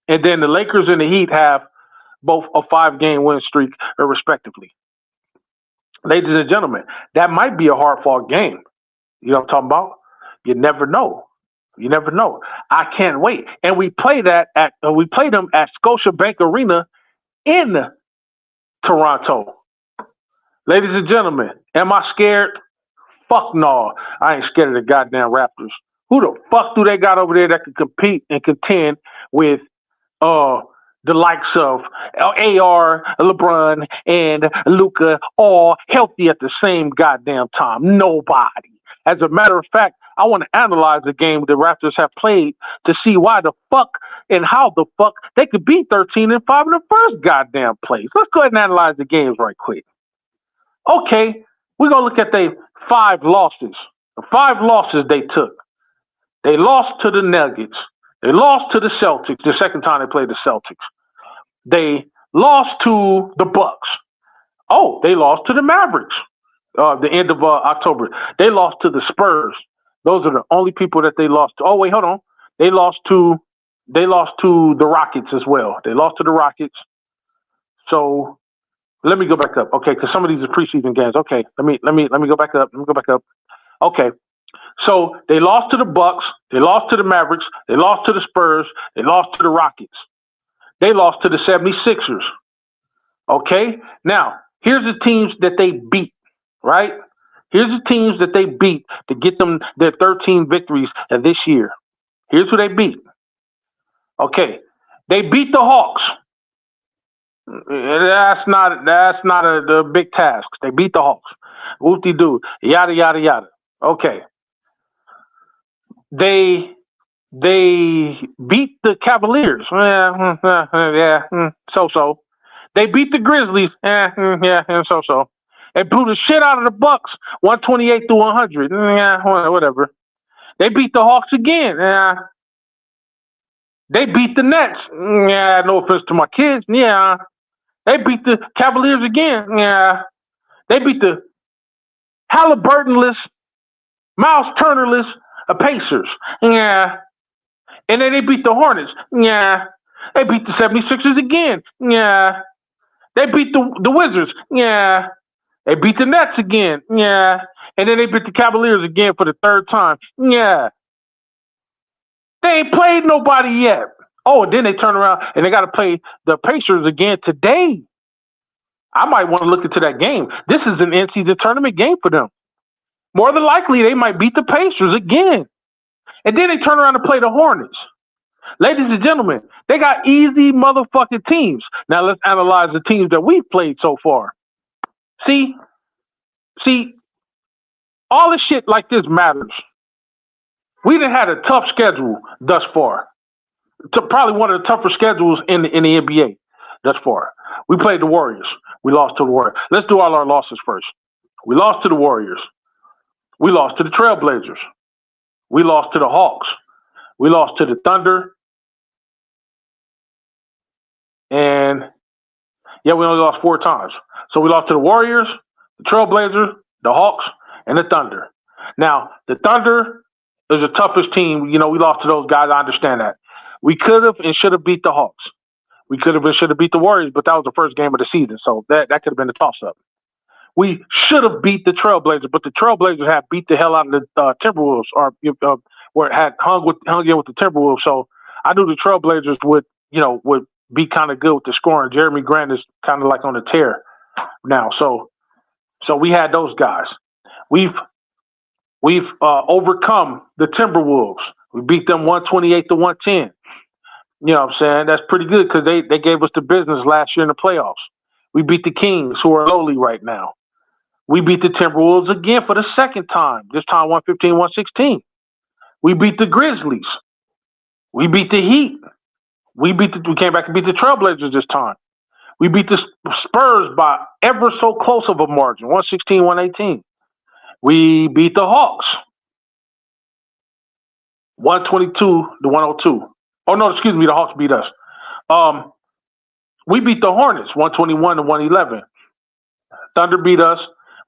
And then the Lakers and the Heat have both a 5-game win streak, respectively. Ladies and gentlemen, that might be a hard-fought game. You know what I'm talking about? You never know. You never know. I can't wait. And we play them at Scotiabank Arena in Toronto. Ladies and gentlemen, am I scared? Fuck no. I ain't scared of the goddamn Raptors. Who the fuck do they got over there that can compete and contend with the likes of AR, LeBron, and Luka, all healthy at the same goddamn time? Nobody. As a matter of fact, I want to analyze the game the Raptors have played to see why the fuck and how the fuck they could be 13-5 in the first goddamn place. Let's go ahead and analyze the games right quick. Okay, we're going to look at their 5 losses. The 5 losses they took. They lost to the Nuggets. They lost to the Celtics the second time they played the Celtics. They lost to the Bucks. Oh, they lost to the Mavericks the end of October. They lost to the Spurs. Those are the only people that they lost to. Oh, wait, hold on. They lost to the Rockets as well. They lost to the Rockets. So let me go back up. Okay, because some of these are preseason games. Okay, let me go back up. Let me go back up. Okay. So they lost to the Bucks, they lost to the Mavericks, they lost to the Spurs, they lost to the Rockets. They lost to the 76ers. Okay? Now, here's the teams that they beat, right? Here's the teams that they beat to get them their 13 victories this year. Here's who they beat. Okay. They beat the Hawks. That's not a big task. They beat the Hawks. Whoop-de-doo. Yada, yada, yada. Okay. They beat the Cavaliers. So. They beat the Grizzlies. So. They blew the shit out of the Bucks, 128-100. Whatever. They beat the Hawks again. They beat the Nets. No offense to my kids. They beat the Cavaliers again. They beat the Halliburtonless, Miles Turnerless Pacers. And then they beat the Hornets. They beat the 76ers again. They beat the Wizards. They beat the Nets again. And then they beat the Cavaliers again for the third time. They ain't played nobody yet. Oh, and then they turn around and they got to play the Pacers again today. I might want to look into that game. This is an NCAA tournament game for them. More than likely, they might beat the Pacers again. And then they turn around and play the Hornets. Ladies and gentlemen, they got easy motherfucking teams. Now let's analyze the teams that we've played so far. See, all this shit like this matters. We done had a tough schedule thus far. Probably one of the tougher schedules in the NBA thus far. We played the Warriors. We lost to the Warriors. Let's do all our losses first. We lost to the Warriors. We lost to the Trailblazers. We lost to the Hawks. We lost to the Thunder. And, we only lost 4 times. So we lost to the Warriors, the Trailblazers, the Hawks, and the Thunder. Now, the Thunder is the toughest team. We lost to those guys. I understand that. We could have and should have beat the Hawks. We could have and should have beat the Warriors, but that was the first game of the season, so that could have been a toss-up. We should have beat the Trailblazers, but the Trailblazers had beat the hell out of the Timberwolves, or had hung in with the Timberwolves. So I knew the Trailblazers would be kind of good with the scoring. Jeremy Grant is kind of like on a tear now, so we had those guys. We've overcome the Timberwolves. We beat them 128-110. You know what I'm saying? That's pretty good because they gave us the business last year in the playoffs. We beat the Kings, who are lowly right now. We beat the Timberwolves again for the second time, this time 115-116. We beat the Grizzlies. We beat the Heat. We came back and beat the Trailblazers this time. We beat the Spurs by ever so close of a margin, 116-118. We beat the Hawks, 122-102. Oh, no, excuse me, the Hawks beat us. We beat the Hornets, 121-111. Thunder beat us.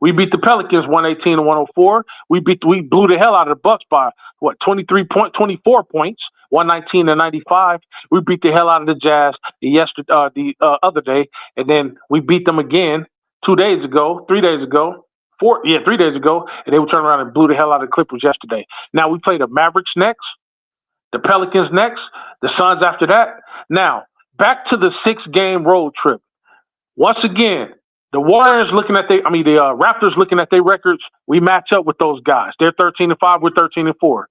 We beat the Pelicans, 118-104. We blew the hell out of the Bucks by, 24 points, 119-95. We beat the hell out of the Jazz the other day, and then we beat them again 3 days ago, and they would turn around and blew the hell out of the Clippers yesterday. Now we play the Mavericks next, the Pelicans next, the Suns after that. Now, back to the 6-game road trip. Once again, the Raptors looking at their records, we match up with those guys. They're 13-5, we're 13-4.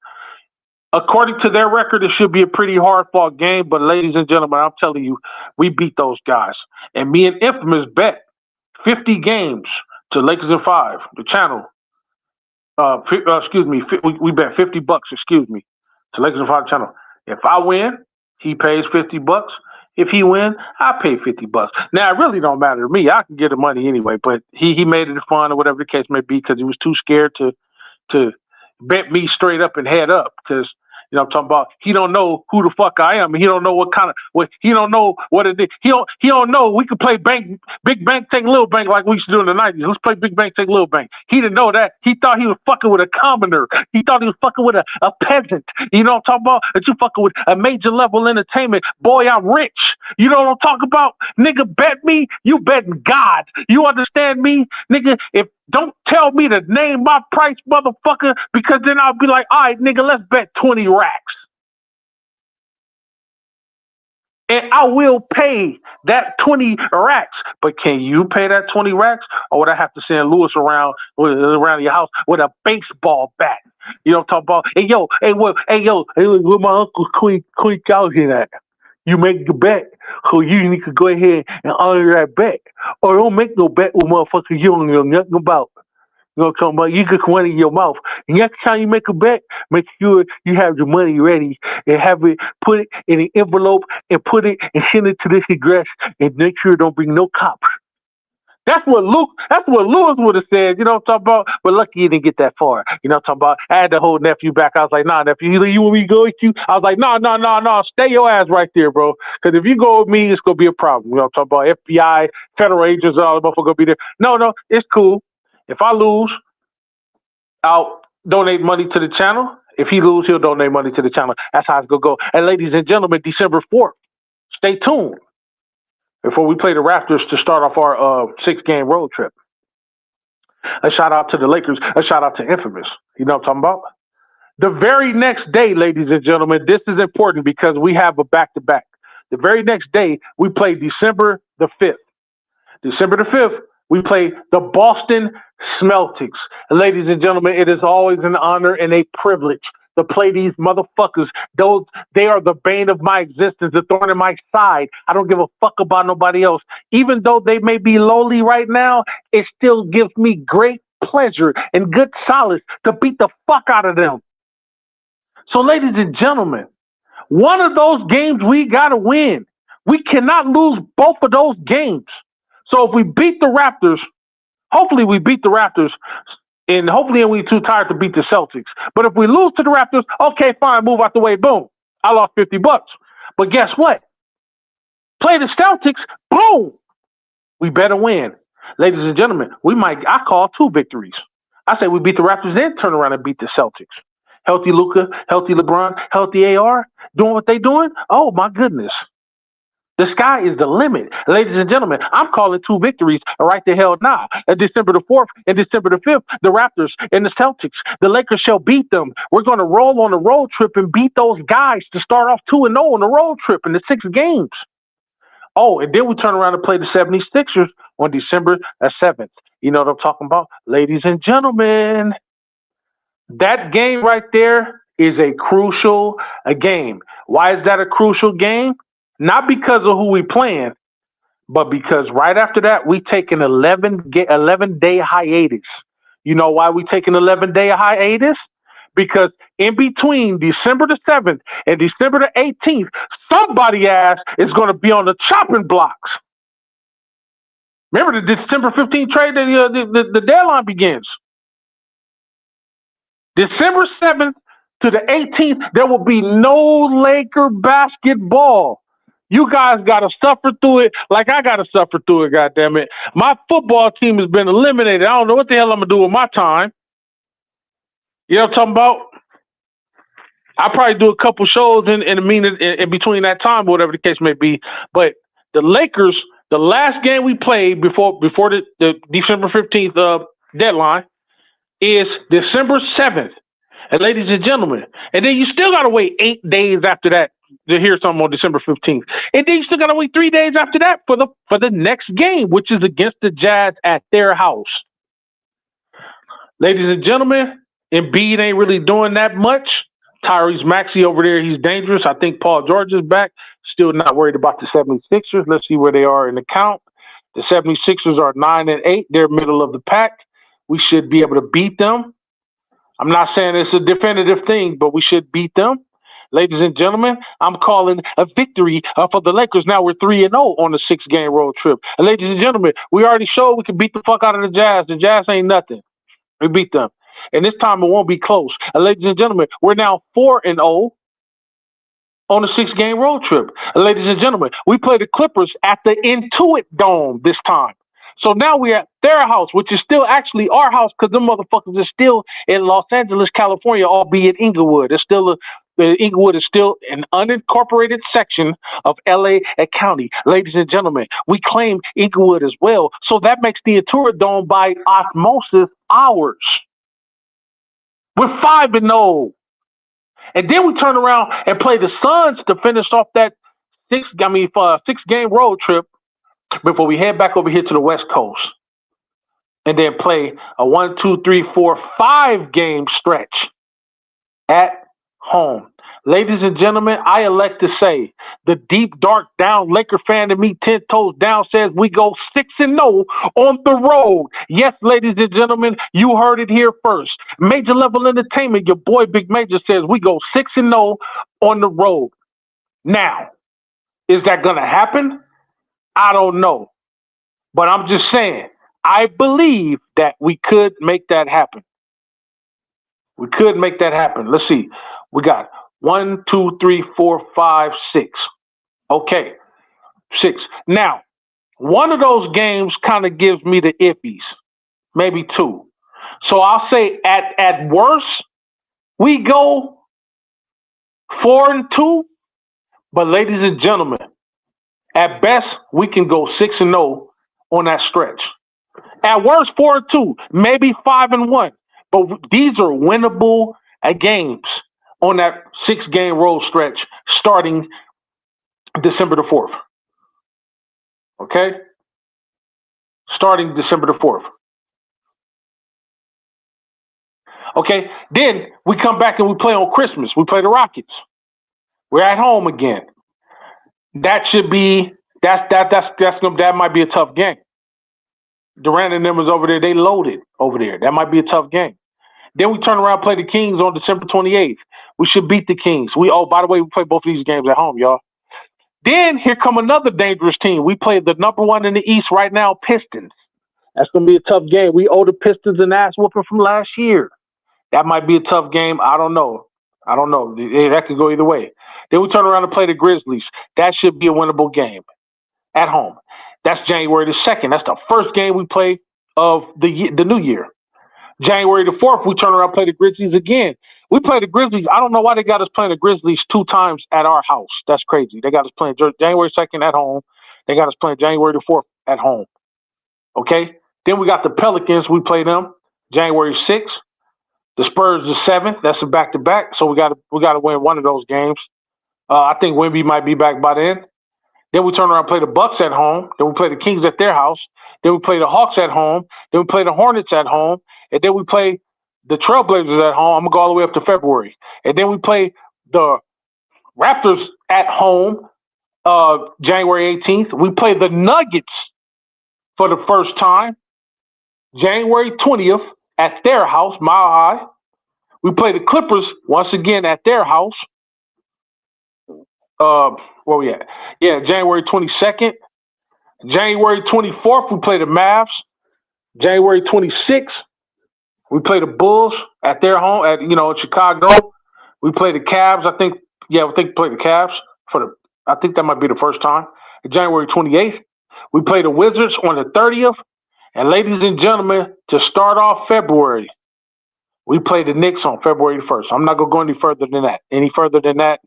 According to their record, it should be a pretty hard-fought game, but ladies and gentlemen, I'm telling you, we beat those guys. And me and Infamous bet 50 games to Lakers in 5, the channel. We bet $50, to Lakers in 5 channel. If I win, he pays $50. If he wins, I pay $50. Now, it really don't matter to me. I can get the money anyway, but he made it fun or whatever the case may be because he was too scared to bet me straight up and head up because, I'm talking about he don't know who the fuck I am. And he don't know he don't know what it is. He don't know we could play big bank, take little bank like we used to do in the 90s. Let's play big bank, take little bank. He didn't know that. He thought he was fucking with a commoner. He thought he was fucking with a peasant. You know what I'm talking about? That you fucking with a major level entertainment. Boy, I'm rich. You know what I'm talking about? Nigga, bet me. You betting God. You understand me? Nigga, don't tell me to name my price, motherfucker, because then I'll be like, all right, nigga, let's bet 20 racks. And I will pay that 20 racks. But can you pay that 20 racks? Or would I have to send Lewis around your house with a baseball bat? You know what I'm talking about? Hey, where my Uncle Queen out here at? You make the bet, so you need to go ahead and honor that bet. Or don't make no bet with motherfuckers you don't know nothing about. You know what I'm talking about? You get money in your mouth. And next time you make a bet, make sure you have the money ready and put it in an envelope and put it and send it to this address and make sure it don't bring no cops. That's what Lewis would have said, you know what I'm talking about? But lucky he didn't get that far. You know what I'm talking about? I had to hold nephew back. I was like, nah, nephew, you want me to go with you? I was like, no. Stay your ass right there, bro. Because if you go with me, it's going to be a problem. You know what I'm talking about? FBI, federal agents, all the motherfuckers going to be there. No, it's cool. If I lose, I'll donate money to the channel. If he lose, he'll donate money to the channel. That's how it's going to go. And ladies and gentlemen, December 4th, stay tuned before we play the Raptors to start off our 6-game road trip. A shout out to the Lakers. A shout out to Infamous. You know what I'm talking about? The very next day, ladies and gentlemen, this is important because we have a back-to-back. The very next day, we play December the 5th. December the 5th, we play the Boston Celtics. Ladies and gentlemen, it is always an honor and a privilege to play these motherfuckers. They are the bane of my existence, the thorn in my side. I don't give a fuck about nobody else. Even though they may be lowly right now, it still gives me great pleasure and good solace to beat the fuck out of them. So, ladies and gentlemen, one of those games we got to win. We cannot lose both of those games. So if we beat the Raptors, hopefully we beat the Raptors, and hopefully we're too tired to beat the Celtics. But if we lose to the Raptors, okay, fine, move out the way, boom. I lost $50. But guess what? Play the Celtics, boom. We better win. Ladies and gentlemen, I call 2 victories. I say we beat the Raptors, then turn around and beat the Celtics. Healthy Luka, healthy LeBron, healthy AR, doing what they doing? Oh, my goodness. The sky is the limit. Ladies and gentlemen, I'm calling 2 victories right the hell now. December the 4th and December the 5th, the Raptors and the Celtics. The Lakers shall beat them. We're going to roll on the road trip and beat those guys to start off 2-0 on the road trip in the 6 games. Oh, and then we turn around and play the 76ers on December the 7th. You know what I'm talking about? Ladies and gentlemen, that game right there is a crucial game. Why is that a crucial game? Not because of who we playing, but because right after that, we take an 11-day hiatus. You know why we take an 11-day hiatus? Because in between December the 7th and December the 18th, somebody ass is going to be on the chopping blocks. Remember the December 15th trade, the deadline begins. December 7th to the 18th, there will be no Laker basketball. You guys got to suffer through it like I got to suffer through it, goddammit. My football team has been eliminated. I don't know what the hell I'm going to do with my time. You know what I'm talking about? I'll probably do a couple shows in between that time, whatever the case may be. But the Lakers, the last game we played before the December 15th deadline is December 7th. And ladies and gentlemen, and then you still got to wait 8 days after that to hear something on December 15th. And then you still got to wait 3 days after that for the next game, which is against the Jazz at their house. Ladies and gentlemen, Embiid ain't really doing that much. Tyrese Maxey over there, he's dangerous. I think Paul George is back. Still not worried about the 76ers. Let's see where they are in the count. The 76ers are 9-8. They're middle of the pack. We should be able to beat them. I'm not saying it's a definitive thing, but we should beat them. Ladies and gentlemen, I'm calling a victory for the Lakers. Now we're 3-0 on the 6-game road trip. And ladies and gentlemen, we already showed we can beat the fuck out of the Jazz. The Jazz ain't nothing. We beat them. And this time it won't be close. And ladies and gentlemen, we're now 4-0 on the 6-game road trip. And ladies and gentlemen, we play the Clippers at the Intuit Dome this time. So now we're at their house, which is still actually our house because them motherfuckers are still in Los Angeles, California, albeit Inglewood. Inglewood is still an unincorporated section of LA County. Ladies and gentlemen, we claim Inglewood as well. So that makes the Intuit Dome by osmosis ours. We're 5-0. And then we turn around and play the Suns to finish off that 6-game road trip before we head back over here to the West Coast. And then play a 5-game stretch at home. Ladies and gentlemen, I elect to say the deep, dark, down Laker fan in me, 10 toes down, says we go 6-0 on the road. Yes, ladies and gentlemen, you heard it here first. Major Level Entertainment, your boy Big Major says we go 6-0 on the road. Now, is that going to happen? I don't know. But I'm just saying, I believe that we could make that happen. We could make that happen. Let's see. We got 1, 2, 3, 4, 5, 6. Okay. 6. Now, one of those games kind of gives me the iffies. Maybe 2. So I'll say at worst, we go 4-2. But ladies and gentlemen, at best, we can go 6-0 on that stretch. At worst, 4-2, maybe 5-1. But these are winnable games on that 6-game road stretch starting December the 4th. Okay? Starting December the 4th. Okay? Then we come back and we play on Christmas. We play the Rockets. We're at home again. That should be that might be a tough game. Durant and them was over there. They loaded over there. That might be a tough game. Then we turn around and play the Kings on December 28th. We should beat the Kings. By the way, we play both of these games at home, y'all. Then here come another dangerous team. We play the number one in the East right now, Pistons. That's going to be a tough game. We owe the Pistons an ass whooping from last year. That might be a tough game. I don't know. That could go either way. Then we turn around and play the Grizzlies. That should be a winnable game at home. That's January the 2nd. That's the first game we play of the new year. January the 4th, we turn around and play the Grizzlies again. We play the Grizzlies. I don't know why they got us playing the Grizzlies 2 times at our house. That's crazy. They got us playing January 2nd at home. They got us playing January the 4th at home. Okay? Then we got the Pelicans. We play them January 6th. The Spurs the 7th. That's a back-to-back. So we got to win one of those games. I think Wemby might be back by then. Then we turn around and play the Bucks at home. Then we play the Kings at their house. Then we play the Hawks at home. Then we play the Hornets at home. And then we play the Trailblazers at home. I'm going to go all the way up to February. And then we play the Raptors at home January 18th. We play the Nuggets for the first time January 20th at their house, Mile High. We play the Clippers once again at their house. Where we at? Yeah, January 22nd. January 24th, we play the Mavs. January 26th, we play the Bulls at their home at Chicago. We play the Cavs. I think we play the Cavs I think that might be the first time. January 28th, we play the Wizards on the 30th. And ladies and gentlemen, to start off February, we play the Knicks on February 1st. I'm not going to go any further than that.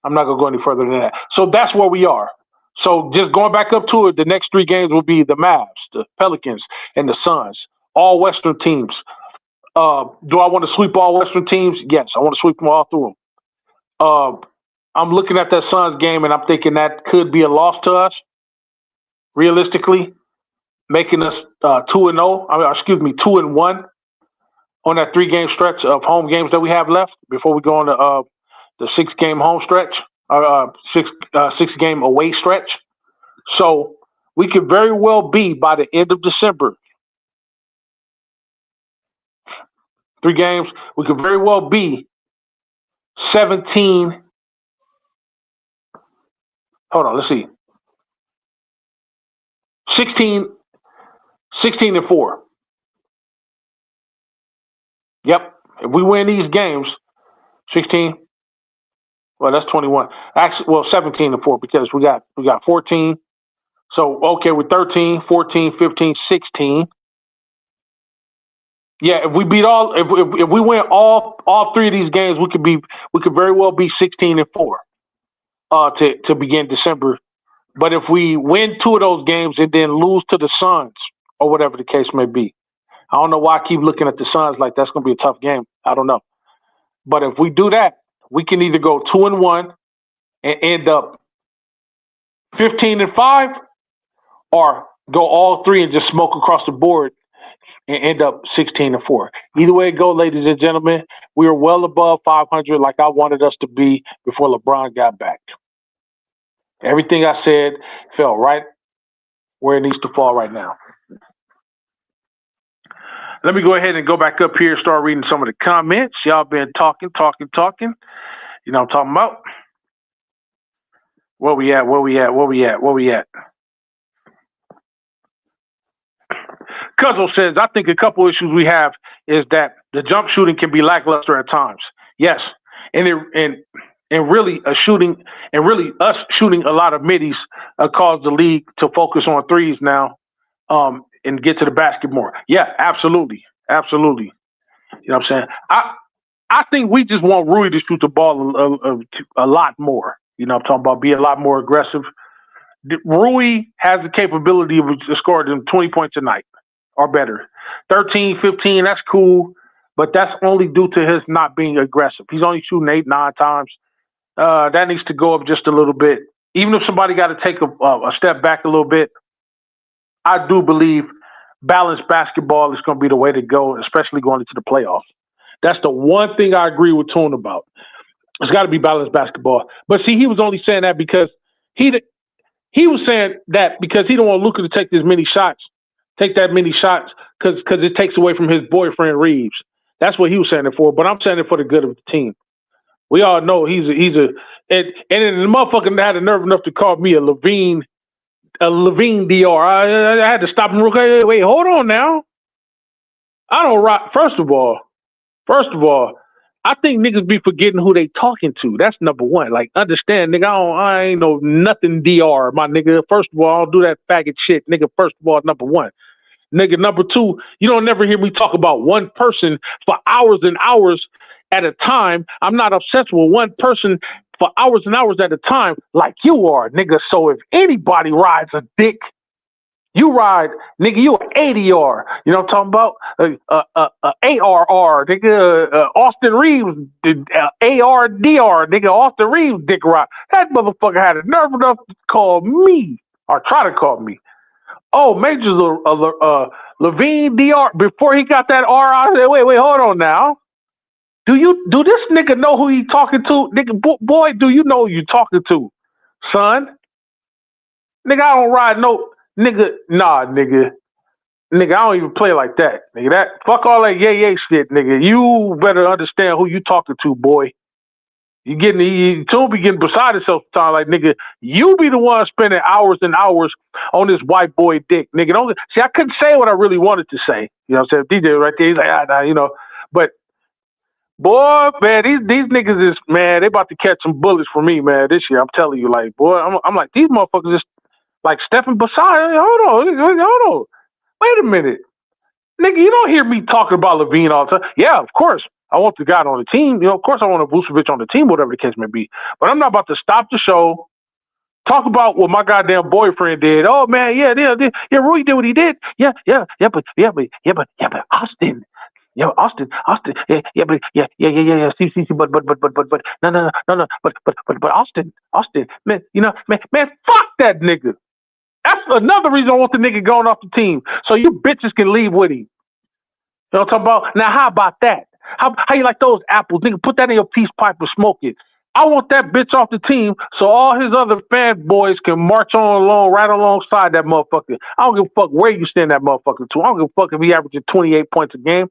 I'm not going to go any further than that. So that's where we are. So just going back up to it, the next 3 games will be the Mavs, the Pelicans, and the Suns. All Western teams. Do I want to sweep all Western teams? Yes, I want to sweep them all through them. I'm looking at that Suns game, and I'm thinking that could be a loss to us, realistically, making us 2-1 on that 3-game stretch of home games that we have left before we go on the 6-game home stretch, 6-game away stretch. So we could very well be by the end of December, 3 games, we could very well be 17. Hold on, let's see. 16-4. Yep. If we win these games, 16. Well, that's 21. Actually, 17-4 because we got 14. So okay, with 13, 14, 15, 16. Yeah, if we win all 3 of these games, we could very well be 16-4 to begin December. But if we win 2 of those games and then lose to the Suns or whatever the case may be, I don't know why I keep looking at the Suns like that's going to be a tough game. I don't know. But if we do that, we can either go 2-1 and end up 15-5, or go all 3 and just smoke across the board and end up 16-4. Either way it go, ladies and gentlemen, we are well above 500 like I wanted us to be before LeBron got back. Everything I said fell right where it needs to fall right now. Let me go ahead and go back up here and start reading some of the comments. Y'all been talking. You know what I'm talking about? Where we at? Cuzzo says, I think a couple issues we have is that the jump shooting can be lackluster at times. Yes. And really us shooting a lot of middies caused the league to focus on threes now and get to the basket more. Yeah, absolutely. You know what I'm saying? I think we just want Rui to shoot the ball a lot more. You know what I'm talking about? Be a lot more aggressive. Rui has the capability of scoring 20 points a night or better. 13, 15, that's cool. but that's only due to his not being aggressive. He's only shooting 8, 9 times. That needs to go up just a little bit. Even if somebody got to take a step back a little bit, I do believe balanced basketball is going to be the way to go, especially going into the playoffs. That's the one thing I agree with Toon about. It's got to be balanced basketball. But see, he was only saying that because he was saying that because he don't want Luka to take that many shots because it takes away from his boyfriend Reeves. That's what he was saying it for. But I'm saying it for the good of the team. We all know he's a and the motherfucker had the nerve enough to call me a Levine DR. I had to stop him real quick. Wait, hold on now. I don't rock. First of all, I think niggas be forgetting who they talking to. That's number one. Like, understand, nigga, I ain't know nothing DR, my nigga. First of all, I don't do that faggot shit, nigga. First of all, number one. Nigga, number two, you don't never hear me talk about one person for hours and hours at a time. I'm not obsessed with one person for hours and hours at a time like you are, nigga. So if anybody rides a dick, you ride, nigga, you an ADR. You know what I'm talking about? ARR, nigga. Austin Reeves, ARDR, nigga. Austin Reeves dick ride. That motherfucker had a nerve enough to call me, or try to call me. Oh, Major Levine DR. Before he got that R, I said, wait, hold on now. Do this nigga know who he talking to? Nigga, boy, do you know who you talking to, son? Nigga, I don't ride no nigga. Nah, nigga, I don't even play like that. Nigga, that fuck all that yay shit, nigga. You better understand who you talking to, boy. You Toon be getting beside himself time like, nigga, you be the one spending hours and hours on this white boy dick, nigga. Don't see. I couldn't say what I really wanted to say. You know what I'm saying? DJ right there, he's like, nah, you know, but. Boy, man, these niggas is, man, they about to catch some bullets for me, man, this year. I'm telling you, like, boy, I'm like, these motherfuckers just, like, stepping beside. Hold on. Wait a minute. Nigga, you don't hear me talking about Levine all the time. Yeah, of course. I want the guy on the team. You know, of course I want a Vucevic on the team, whatever the case may be. But I'm not about to stop the show, talk about what my goddamn boyfriend did. Oh, man, yeah, Rui did what he did. Yeah, but Austin. Yeah, Austin. Yeah, but see, but no, but Austin, man, you know, man, fuck that nigga. That's another reason I want the nigga going off the team, so you bitches can leave with him. You know what I'm talking about? Now, how about that? How you like those apples, nigga? Put that in your peace pipe and smoke it. I want that bitch off the team so all his other fanboys can march right alongside that motherfucker. I don't give a fuck where you stand that motherfucker to. I don't give a fuck if he averages 28 points a game.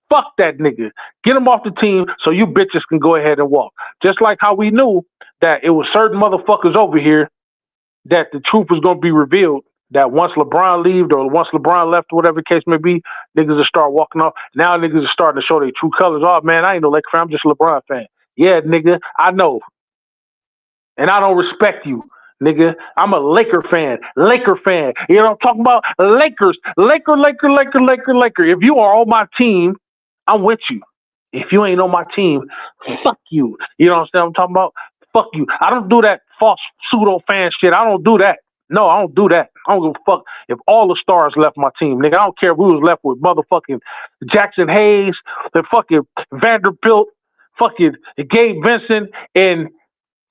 Fuck that nigga. Get him off the team so you bitches can go ahead and walk. Just like how we knew that it was certain motherfuckers over here that the truth was going to be revealed, that once LeBron leaved or once LeBron left, whatever the case may be, niggas will start walking off. Now niggas are starting to show their true colors. Oh, man, I ain't no Laker fan. I'm just a LeBron fan. Yeah, nigga, I know. And I don't respect you. Nigga, I'm a Laker fan. You know what I'm talking about? Lakers. Laker. If you are on my team, I'm with you. If you ain't on my team, fuck you. You know what I'm talking about? Fuck you. I don't do that false pseudo fan shit. I don't do that. No, I don't do that. I don't give a fuck if all the stars left my team. Nigga, I don't care if we was left with motherfucking Jackson Hayes, the fucking Vanderbilt, fucking Gabe Vincent, and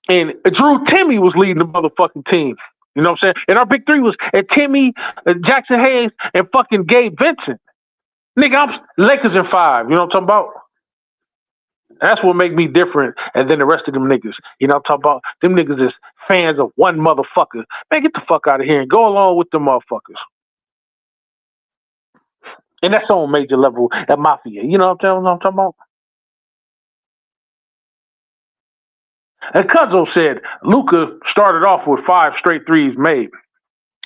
Drew Timmy was leading the motherfucking team. You know what I'm saying? And our big three was Timmy, Jackson Hayes, and fucking Gabe Vincent. Nigga, I'm Lakers in 5. You know what I'm talking about? That's what make me different and then the rest of them niggas. You know what I'm talking about? Them niggas is fans of one motherfucker. Man, get the fuck out of here and go along with the motherfuckers. And that's on major level at Mafia. You know what I'm talking about? And Cuzzo said Luka started off with 5 straight threes made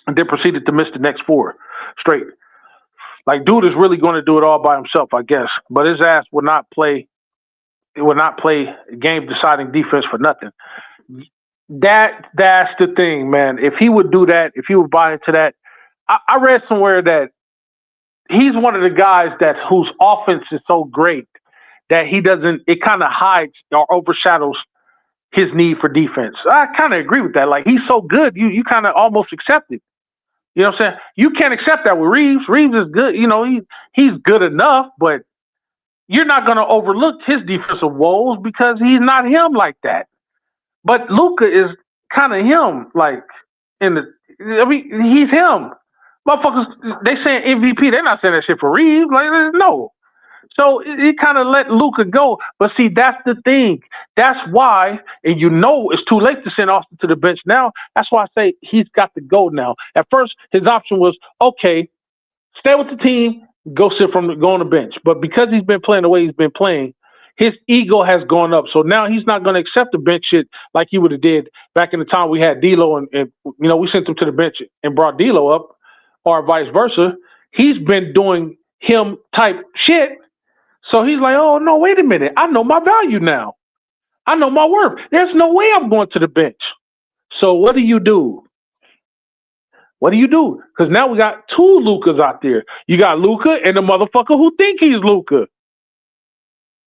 and then proceeded to miss the next 4 straight. Like, dude is really going to do it all by himself, I guess. But his ass would not play. It would not play game-deciding defense for nothing. That's the thing, man. If he would do that, if he would buy into that, I read somewhere that he's one of the guys whose offense is so great that he doesn't. It kind of hides or overshadows his need for defense. I kind of agree with that. Like, he's so good, you kind of almost accept it. You know what I'm saying? You can't accept that with Reeves. Reeves is good. You know, he's good enough, but you're not going to overlook his defensive woes because he's not him like that. But Luka is kind of him, like he's him. Motherfuckers, they saying MVP. They're not saying that shit for Reeves. Like, no. So he kind of let Luka go. But see, that's the thing. That's why, and it's too late to send Austin to the bench now. That's why I say he's got to go now. At first, his option was, okay, stay with the team, go on the bench. But because he's been playing the way he's been playing, his ego has gone up. So now he's not going to accept the bench shit like he would have did back in the time we had D'Lo and we sent him to the bench and brought D'Lo up, or vice versa. He's been doing him type shit. So he's like, oh, no, wait a minute. I know my value now. I know my worth. There's no way I'm going to the bench. So what do you do? What do you do? Because now we got two Lukas out there. You got Luka and the motherfucker who think he's Luka.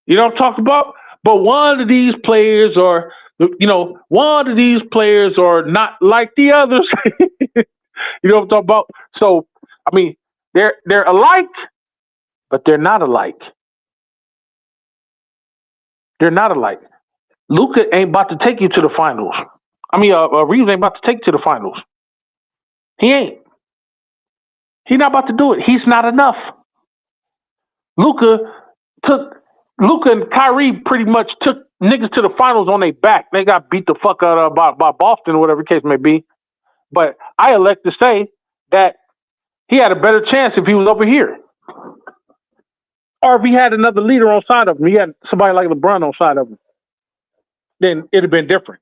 You know what I'm talking about? But one of these players are not like the others. You know what I'm talking about? So, I mean, they're alike, but they're not alike. They're not alike. Luka ain't about to take you to the finals. I mean, Reeves ain't about to take you to the finals. He ain't. He's not about to do it. He's not enough. Luka and Kyrie pretty much took niggas to the finals on their back. They got beat the fuck out of by Boston or whatever the case may be. But I elect to say that he had a better chance if he was over here. Or if he had another leader on side of him, he had somebody like LeBron on side of him, then it'd have been different.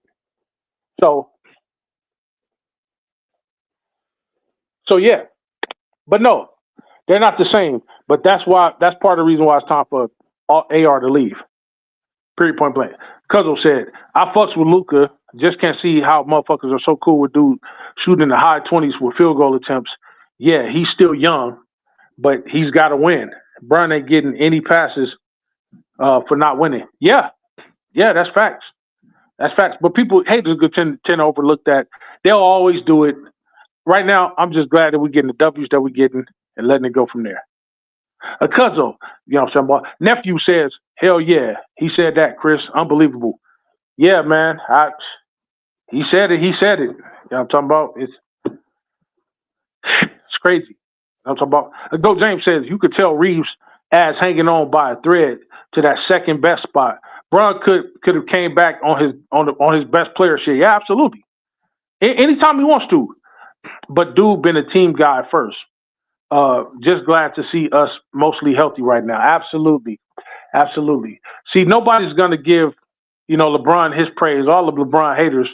So yeah. But no, they're not the same. But that's part of the reason why it's time for AR to leave. Period, point blank. Cuzzo said, I fucks with Luka, just can't see how motherfuckers are so cool with dude shooting in the high 20s with field goal attempts. Yeah, he's still young, but he's got to win. Bron ain't getting any passes for not winning. Yeah, that's facts. That's facts. But haters tend to overlook that. They'll always do it. Right now, I'm just glad that we're getting the W's that we're getting and letting it go from there. A Cuzzo, you know what I'm saying? Nephew says, hell yeah. He said that, Chris. Unbelievable. Yeah, man. He said it. You know what I'm talking about? It's crazy. You know what I'm talking about? Go James says, you could tell Reeves' ass hanging on by a thread to that second best spot. Bron could have came back on his best player shit. Yeah, absolutely. Anytime he wants to. But dude been a team guy first. Just glad to see us mostly healthy right now. Absolutely. See, nobody's going to give, LeBron his praise. All of LeBron haters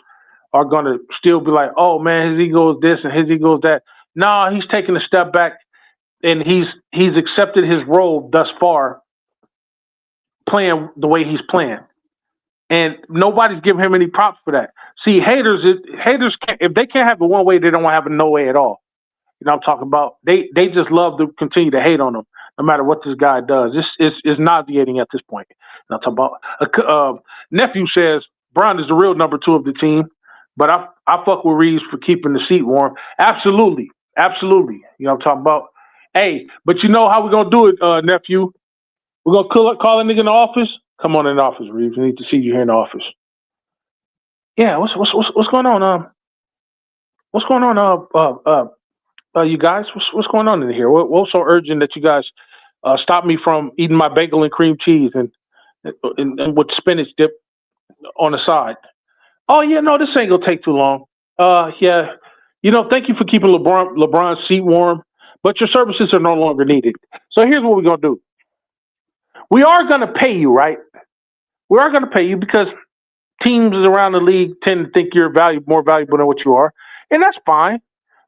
are going to still be like, oh, man, his ego is this and his ego is that. No, he's taking a step back, and he's accepted his role thus far playing the way he's playing. And nobody's giving him any props for that. See, haters if they can't have it one way, they don't want to have it no way at all. You know what I'm talking about? They just love to continue to hate on him, no matter what this guy does. It's nauseating at this point. You know what I'm talking about? Nephew says Bron is the real number 2 of the team, but I fuck with Reeves for keeping the seat warm. Absolutely. You know what I'm talking about? Hey, but you know how we're gonna do it, nephew? We're gonna call a nigga in the office. Come on in the office, Reeves. We need to see you here in the office. Yeah, what's going on? What's going on? You guys, what's going on in here? What's so urgent that you guys stop me from eating my bagel and cream cheese and with spinach dip on the side? Oh yeah, no, this ain't gonna take too long. Yeah, thank you for keeping LeBron's seat warm, but your services are no longer needed. So here's what we're gonna do. We are gonna pay you, right? We are gonna pay you because teams around the league tend to think you're more valuable than what you are, and that's fine.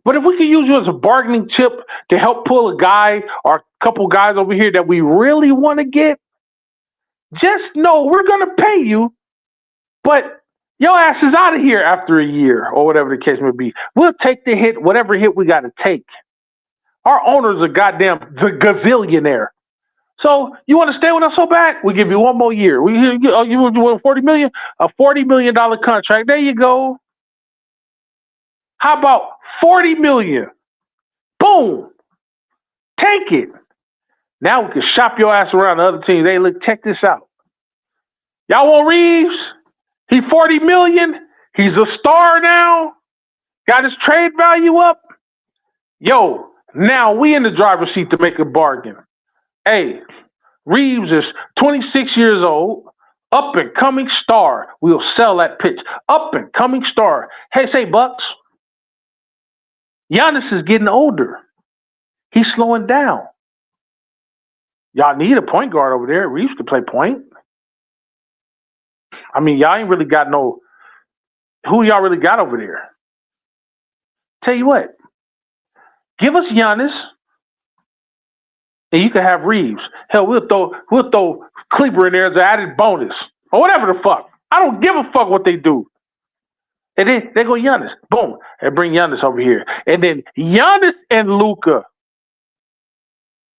But if we can use you as a bargaining chip to help pull a guy or a couple guys over here that we really want to get, just know we're going to pay you, but your ass is out of here after a year or whatever the case may be. We'll take the hit, whatever hit we got to take. Our owner's a goddamn gazillionaire. So you want to stay with us so bad? We'll give you one more year. You want $40 million? A $40 million contract. There you go. How about $40 million? Boom. Take it. Now we can shop your ass around the other teams. Hey, look, check this out. Y'all want Reeves? He $40 million. He's a star now. Got his trade value up. Yo, now we in the driver's seat to make a bargain. Hey, Reeves is 26 years old, up and coming star. We'll sell that pitch. Up and coming star. Hey, say Bucks. Giannis is getting older. He's slowing down. Y'all need a point guard over there. Reeves can play point. I mean, y'all ain't really got no. Who y'all really got over there? Tell you what. Give us Giannis, and you can have Reeves. Hell, we'll throw Kleber in there as an added bonus or whatever the fuck. I don't give a fuck what they do. And then they go Giannis. Boom, and bring Giannis over here, and then Giannis and Luka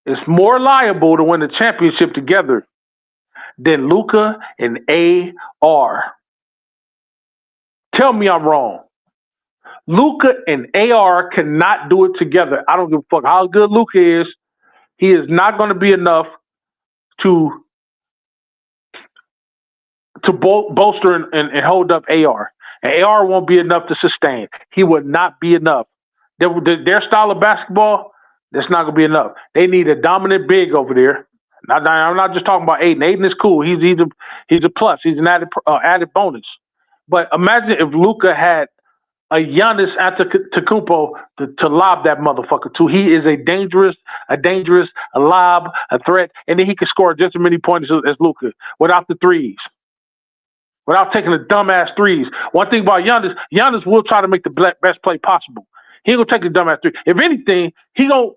is more liable to win the championship together than Luka and AR. Tell me I'm wrong. Luka and AR cannot do it together. I don't give a fuck how good Luka is. He is not going to be enough to bolster and hold up AR. And AR won't be enough to sustain. He would not be enough. Their style of basketball, that's not going to be enough. They need a dominant big over there. I'm not just talking about Aiden. Aiden is cool. He's a plus. He's an added bonus. But imagine if Luka had a Giannis Antetokounmpo to lob that motherfucker to. He is a dangerous lob, a threat, and then he can score just as many points as Luka without the threes, without taking the dumbass threes. One thing about Giannis will try to make the best play possible. He ain't gonna take the dumbass three. If anything, he gonna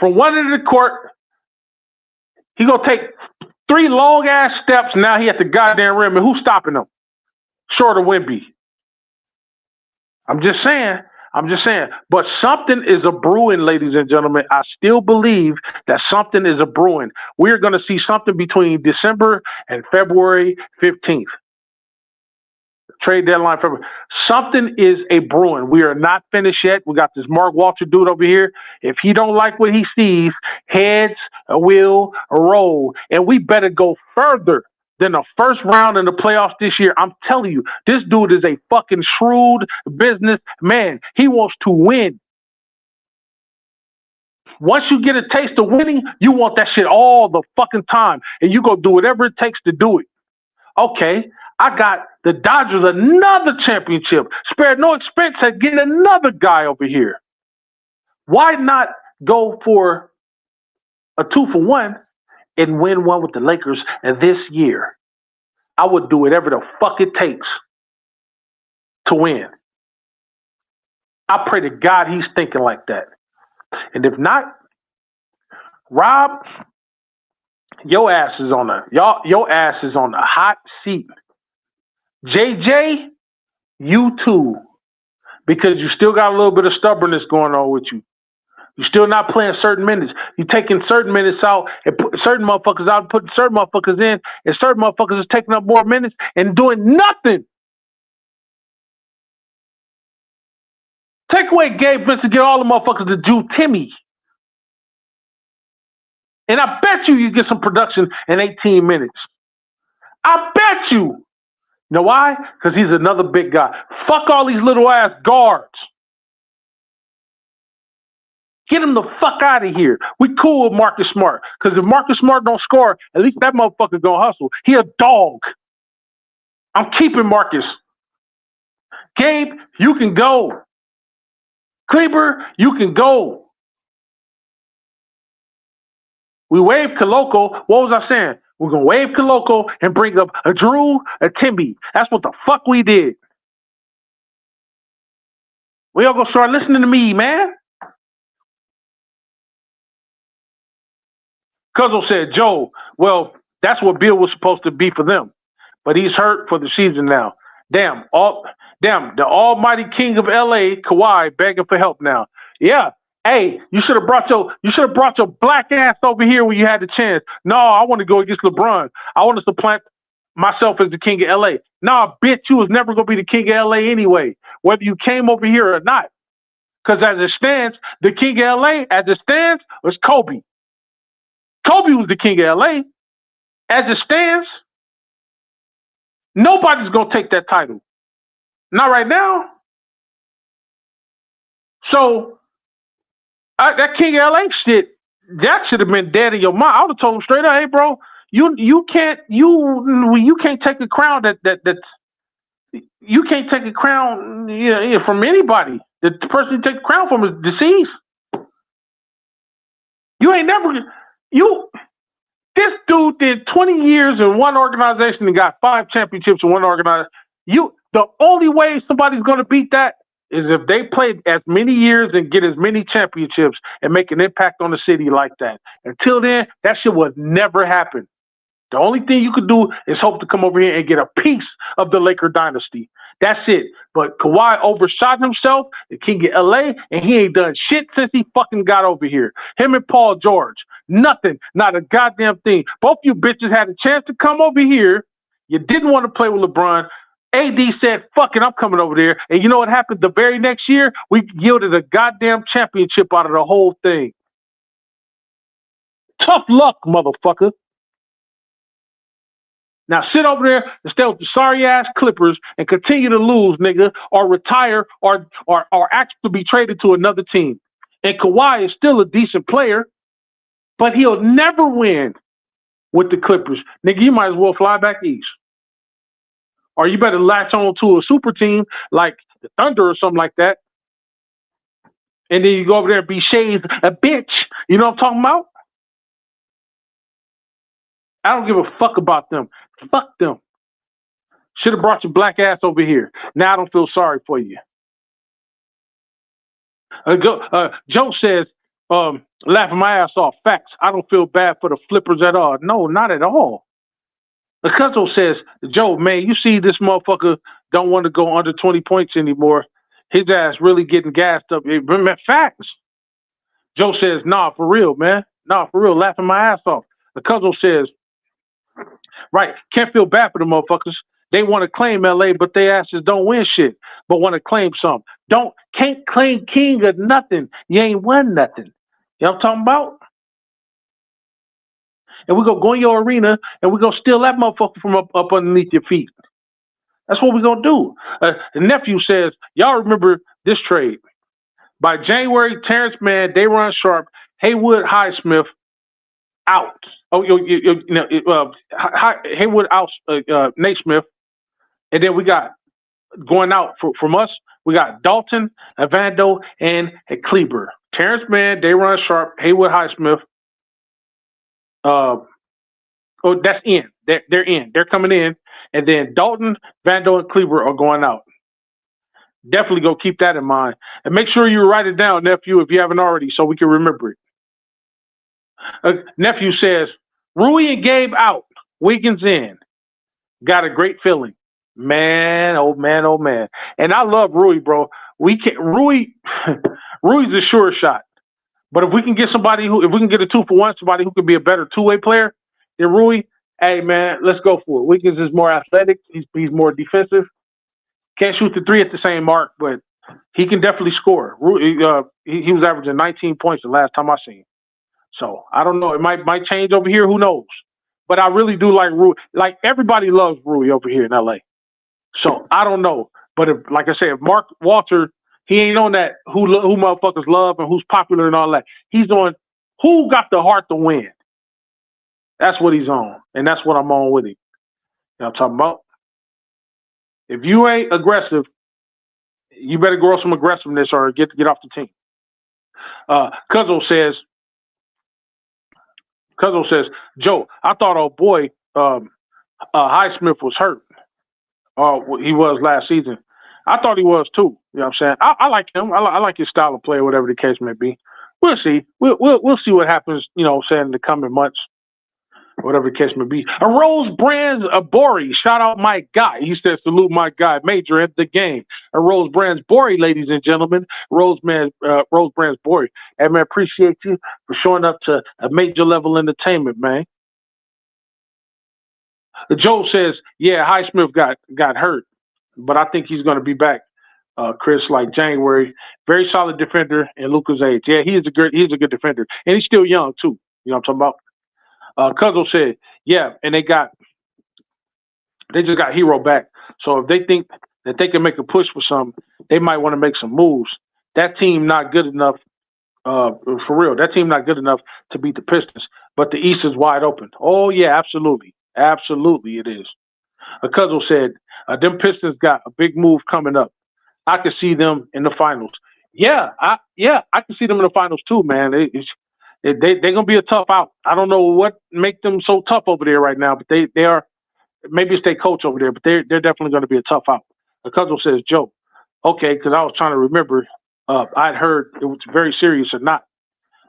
from one end of the court, he gonna take 3 long ass steps. Now he at the goddamn rim, and who's stopping him? Short of Wemby. I'm just saying. But something is a brewing, ladies and gentlemen. I still believe that something is a brewing. We're going to see something between December and February 15th. Trade deadline, February. Something is a brewing. We are not finished yet. We got this Mark Walter dude over here. If he don't like what he sees, heads will roll. And we better go further than the first round in the playoffs this year. I'm telling you, this dude is a fucking shrewd businessman. He wants to win. Once you get a taste of winning, you want that shit all the fucking time. And you go do whatever it takes to do it. Okay, I got the Dodgers another championship. Spared no expense at getting another guy over here. Why not go for a 2-for-1 and win one with the Lakers this year? I would do whatever the fuck it takes to win. I pray to God he's thinking like that. And if not, Rob, your ass is on a hot seat. JJ, you too. Because you still got a little bit of stubbornness going on with you. You're still not playing certain minutes. You're taking certain minutes out and putting certain motherfuckers out and putting certain motherfuckers in, and certain motherfuckers is taking up more minutes and doing nothing. Take away Gabe Vincent, get all the motherfuckers to do Timmy. And I bet you get some production in 18 minutes. I bet you. You know why? Because he's another big guy. Fuck all these little ass guards. Get him the fuck out of here. We cool with Marcus Smart. Because if Marcus Smart don't score, at least that motherfucker gonna hustle. He a dog. I'm keeping Marcus. Gabe, you can go. Kleber, you can go. We waive Koloko. What was I saying? We're going to waive Koloko and bring up a Drew, a Timmy. That's what the fuck we did. We all going to start listening to me, man. Cuzzo said, Joe, well, that's what Bill was supposed to be for them. But he's hurt for the season now. Damn, the almighty king of LA, Kawhi, begging for help now. Yeah. Hey, you should have brought your black ass over here when you had the chance. No, I want to go against LeBron. I want to supplant myself as the king of LA. Nah, bitch, you was never gonna be the king of LA anyway, whether you came over here or not. Because as it stands, the king of LA, as it stands, was Kobe. Kobe was the king of LA. As it stands, nobody's going to take that title. Not right now. So, that king of LA shit, that should have been dead in your mind. I would have told him straight up, hey, bro, you can't take a crown that's you can't take a crown from anybody. The person you take the crown from is deceased. You ain't never this dude did 20 years in one organization and got 5 championships in one organization. The only way somebody's gonna beat that is if they play as many years and get as many championships and make an impact on the city like that. Until then, that shit would never happen. The only thing you could do is hope to come over here and get a piece of the Laker dynasty. That's it. But Kawhi overshot himself, the king of LA, and he ain't done shit since he fucking got over here. Him and Paul George. Nothing. Not a goddamn thing. Both you bitches had a chance to come over here. You didn't want to play with LeBron. AD said, fuck it, I'm coming over there. And you know what happened the very next year? We yielded a goddamn championship out of the whole thing. Tough luck, motherfucker. Now sit over there and stay with the sorry-ass Clippers and continue to lose, nigga, or retire or actually be traded to another team. And Kawhi is still a decent player, but he'll never win with the Clippers. Nigga, you might as well fly back east. Or you better latch on to a super team like the Thunder or something like that. And then you go over there and be Shay's a bitch. You know what I'm talking about? I don't give a fuck about them. Fuck them. Should have brought your black ass over here. Now I don't feel sorry for you. Joe says, laughing my ass off. Facts. I don't feel bad for the flippers at all. No, not at all. Picasso says, Joe, man, you see this motherfucker don't want to go under 20 points anymore. His ass really getting gassed up. Facts. Joe says, nah, for real, man. Nah, for real. Laughing my ass off. Picasso says, right, can't feel bad for the motherfuckers. They want to claim LA, but they asses don't win shit, but want to claim some. Can't claim king of nothing. You ain't won nothing. You know what I'm talking about? And we're going to go in your arena and we're going to steal that motherfucker from up underneath your feet. That's what we're going to do. The nephew says, y'all remember this trade. By January, Terrence Mann, Day'Ron Sharpe, Haywood Highsmith out. Haywood out, Naismith. And then we got, going out from us, we got Dalton, Evando, and Kleber. Terrence Mann, Day'Ron Sharpe, Haywood Highsmith. That's in. They're in. They're coming in. And then Dalton, Vando, and Kleber are going out. Definitely go keep that in mind. And make sure you write it down, nephew, if you haven't already, so we can remember it. Nephew says, Rui and Gabe out. Wiggins in. Got a great feeling. Man, oh man, oh man. And I love Rui, bro. Rui's a sure shot. But if we can get if we can get a 2-for-1, somebody who can be a better two-way player than Rui, hey man, let's go for it. Wiggins is more athletic. He's more defensive. Can't shoot the 3 at the same mark, but he can definitely score. Rui, he was averaging 19 points the last time I seen him. So I don't know. It might change over here. Who knows? But I really do like Rui. Like everybody loves Rui over here in LA. So I don't know. But like I said, if Mark Walter, he ain't on that who motherfuckers love and who's popular and all that. He's on who got the heart to win. That's what he's on. And that's what I'm on with him. You know what I'm talking about? If you ain't aggressive, you better grow some aggressiveness or get off the team. Cuzzo says, Joe, I thought old boy Highsmith was hurt. He was last season. I thought he was too. You know what I'm saying? I like him. I like his style of play, whatever the case may be. We'll see. We'll see what happens, you know, saying in the coming months, whatever the case may be. A Rose Brands Bori. Shout out my guy. He says, salute my guy. Major at the game. A Rose Brands Bori, ladies and gentlemen. Rose Brands Bori. Hey, man, appreciate you for showing up to a major level entertainment, man. Joe says, yeah, Highsmith got hurt, but I think he's going to be back, Chris, like January. Very solid defender in Luka's age. Yeah, he's a good defender. And he's still young, too. You know what I'm talking about? Cuzzo said, yeah, and they just got Hero back. So if they think that they can make a push for something, they might want to make some moves. That team not good enough, for real. That team not good enough to beat the Pistons. But the East is wide open. Oh yeah, absolutely, absolutely it is. Cuzzo said, them Pistons got a big move coming up. I can see them in the finals. Yeah, I can see them in the finals too, man. They're gonna be a tough out. I don't know what make them so tough over there right now, but they are. Maybe it's their coach over there, but they're definitely going to be a tough out. Cuzzo says, Joe, okay, because I was trying to remember. I'd heard it was very serious or not.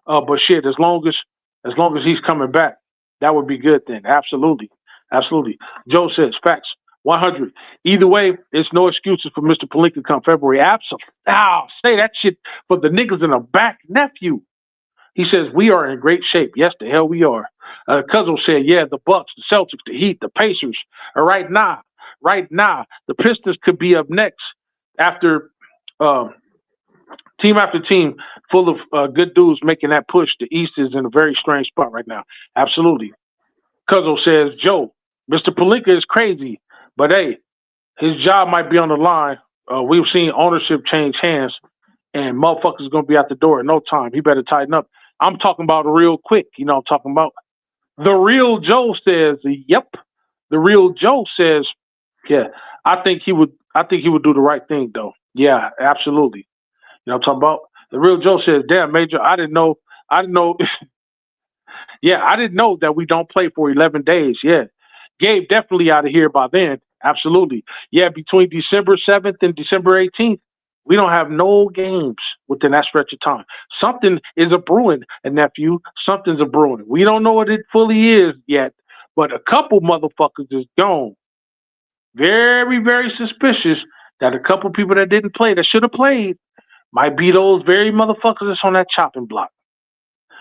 But shit, as long as he's coming back, that would be good then. Absolutely, absolutely. Joe says, facts. 100. Either way, it's no excuses for Mr. Pelinka come February. Absolutely. Say that shit for the niggas in the back, nephew. He says, we are in great shape. Yes, the hell we are. Cuzzo said, yeah, the Bucks, the Celtics, the Heat, the Pacers. Right now, the Pistons could be up next after team after team full of good dudes making that push. The East is in a very strange spot right now. Absolutely. Cuzzo says, Joe, Mr. Pelinka is crazy, but hey, his job might be on the line. We've seen ownership change hands, and motherfuckers going to be out the door in no time. He better tighten up. I'm talking about real quick. You know what I'm talking about? The real Joe says, yep. The real Joe says, yeah, I think he would do the right thing, though. Yeah, absolutely. You know what I'm talking about? The real Joe says, damn, Major, I didn't know. Yeah, I didn't know that we don't play for 11 days. Yeah. Gabe definitely out of here by then. Absolutely. Yeah, between December 7th and December 18th, we don't have no games within that stretch of time. Something is a brewing, nephew. Something's a brewing. We don't know what it fully is yet, but a couple motherfuckers is gone. Very, very suspicious that a couple people that didn't play, that should have played, might be those very motherfuckers that's on that chopping block.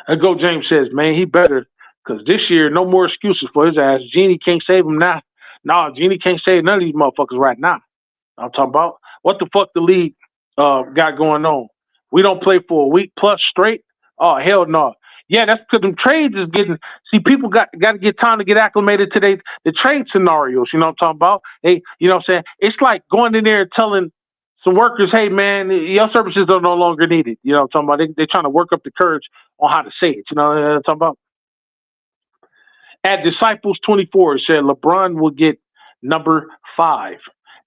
And Go James says, man, he better, because this year, no more excuses for his ass. Genie can't save him now. No, Genie can't save none of these motherfuckers right now. I'm talking about what the fuck the league got going on. We don't play for a week plus straight. Oh, hell no. Yeah, that's because them trades is getting. See, people got to get time to get acclimated to the trade scenarios. You know what I'm talking about? Hey, you know what I'm saying? It's like going in there and telling some workers, hey, man, your services are no longer needed. You know what I'm talking about? They're trying to work up the courage on how to say it. You know what I'm talking about? At Disciples 24, it said LeBron will get number 5.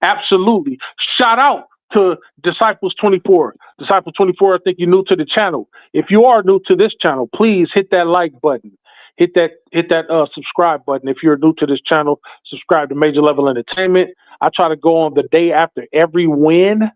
Absolutely. Shout out to Disciples 24. Disciples 24, I think you're new to the channel. If you are new to this channel, please hit that like button. Hit that subscribe button. If you're new to this channel, subscribe to Major Level Entertainment. I try to go on the day after every win.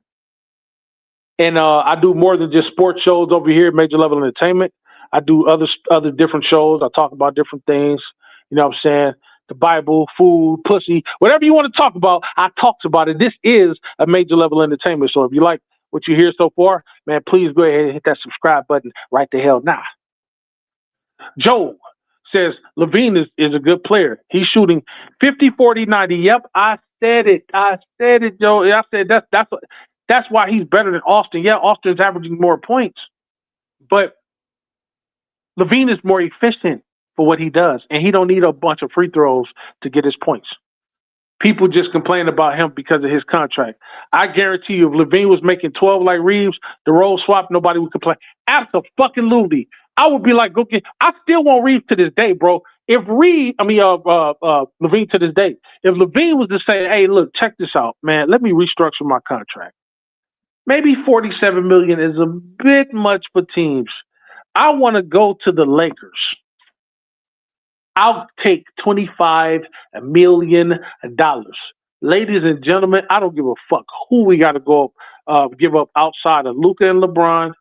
And I do more than just sports shows over here at Major Level Entertainment. I do other different shows. I talk about different things. You know what I'm saying? The Bible, food, pussy, whatever you want to talk about, I talks about it. This is a Major Level Entertainment. So if you like what you hear so far, man, please go ahead and hit that subscribe button right the hell now. Joe says LaVine is a good player. He's shooting 50, 40, 90. Yep, I said it, Joe. I said that's why he's better than Austin. Yeah, Austin's averaging more points, but LaVine is more efficient for what he does, and he don't need a bunch of free throws to get his points. People just complain about him because of his contract. I guarantee you, if LaVine was making 12 like Reeves, the role swap, nobody would complain. Absolutely. I would be like, go get. I still want Reeves to this day, bro. If LaVine to this day, if LaVine was to say, hey, look, check this out, man, let me restructure my contract. Maybe $47 million is a bit much for teams. I want to go to the Lakers. I'll take $25 million. Ladies and gentlemen, I don't give a fuck who we got to go give up outside of Luka and LeBron.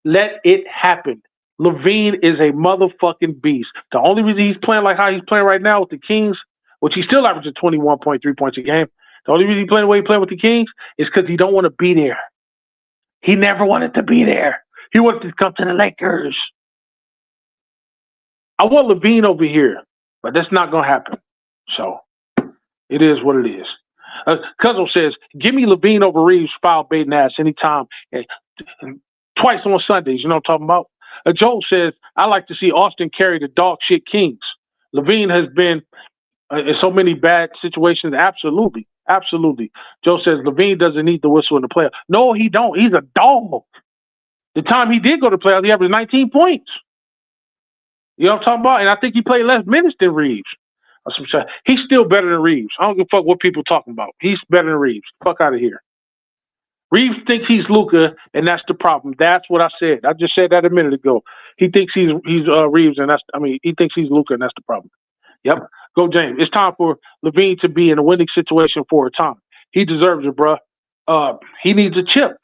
Let it happen. LaVine is a motherfucking beast. The only reason he's playing like how he's playing right now with the Kings, which he's still averaging 21.3 points a game, the only reason he's playing the way he's playing with the Kings is because he don't want to be there. He never wanted to be there. He wanted to come to the Lakers. I want LaVine over here, but that's not going to happen. So it is what it is. Cuzzo says, give me LaVine over Reeves, foul baiting ass anytime. Twice on Sundays, you know what I'm talking about? Joe says, I like to see Austin carry the dog shit Kings. LaVine has been in so many bad situations. Absolutely. Absolutely. Joe says LaVine doesn't need the whistle in the playoffs. No, he don't. He's a dog. The time he did go to playoffs, he averaged 19 points. You know what I'm talking about? And I think he played less minutes than Reeves. He's still better than Reeves. I don't give a fuck what people talking about. He's better than Reeves. Fuck out of here. Reeves thinks he's Luka, and that's the problem. That's what I said. I just said that a minute ago. He thinks he's Reeves, and he thinks he's Luka, and that's the problem. Yep. Go James. It's time for LaVine to be in a winning situation for a time. He deserves it, bro. He needs a chip.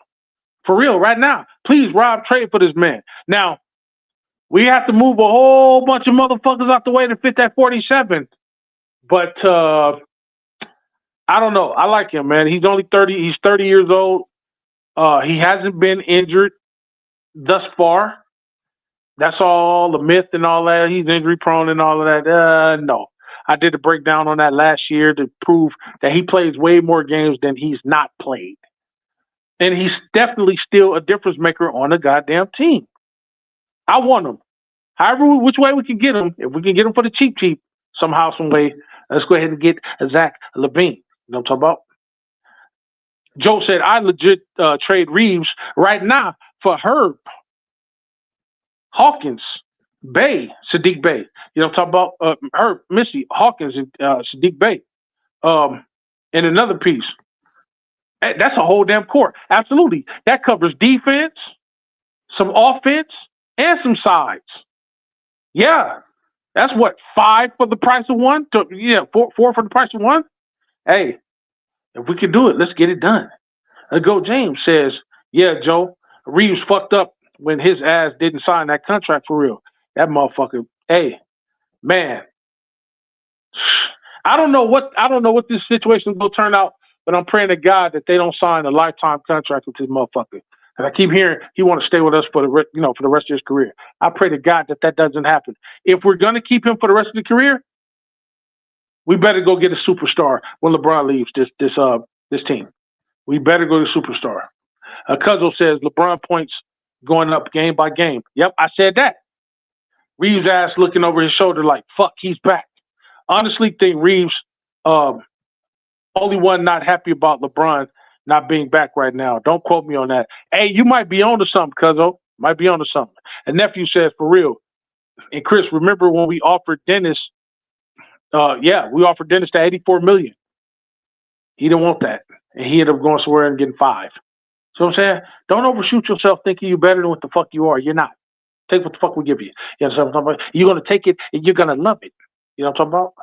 For real, right now. Please, Rob, trade for this man. Now, we have to move a whole bunch of motherfuckers out the way to fit that 47. But I don't know. I like him, man. He's only 30. He's 30 years old. He hasn't been injured thus far. That's all the myth and all that. He's injury prone and all of that. No. I did a breakdown on that last year to prove that he plays way more games than he's not played. And he's definitely still a difference maker on a goddamn team. I want him. However, which way we can get him, if we can get him for the cheap, somehow, some way, let's go ahead and get Zach LaVine. You know what I'm talking about? Joe said, I legit trade Reeves right now for Herb, Hawkins, Sadiq Bey. You know what I'm talking about? Herb, Missy, Hawkins, and Sadiq Bey. And another piece. That's a whole damn court. Absolutely. That covers defense, some offense, and some sides. Yeah. That's what, 5 for the price of 1? 4 for the price of 1? Hey, if we can do it, let's get it done. Go James says, yeah, Joe, Reeves fucked up when his ass didn't sign that contract for real. That motherfucker, hey, man. I don't know what this situation will turn out, but I'm praying to God that they don't sign a lifetime contract with this motherfucker. And I keep hearing he want to stay with us for the rest of his career. I pray to God that doesn't happen. If we're gonna keep him for the rest of the career, we better go get a superstar when LeBron leaves this team. We better go to superstar. Cuzzo says LeBron points going up game by game. Yep, I said that. Reeves' ass looking over his shoulder like, fuck, he's back. Honestly, think Reeves only one not happy about LeBron not being back right now. Don't quote me on that. Hey, you might be on to something, Cuzzo. Might be on to something. A nephew says, for real. And Chris, remember when we offered Dennis, we offered Dennis the $84 million. He didn't want that. And he ended up going somewhere and getting 5. So I'm saying, don't overshoot yourself thinking you're better than what the fuck you are. You're not. Take what the fuck we give you. You know what I'm talking about? You're going to take it and you're going to love it. You know what I'm talking about?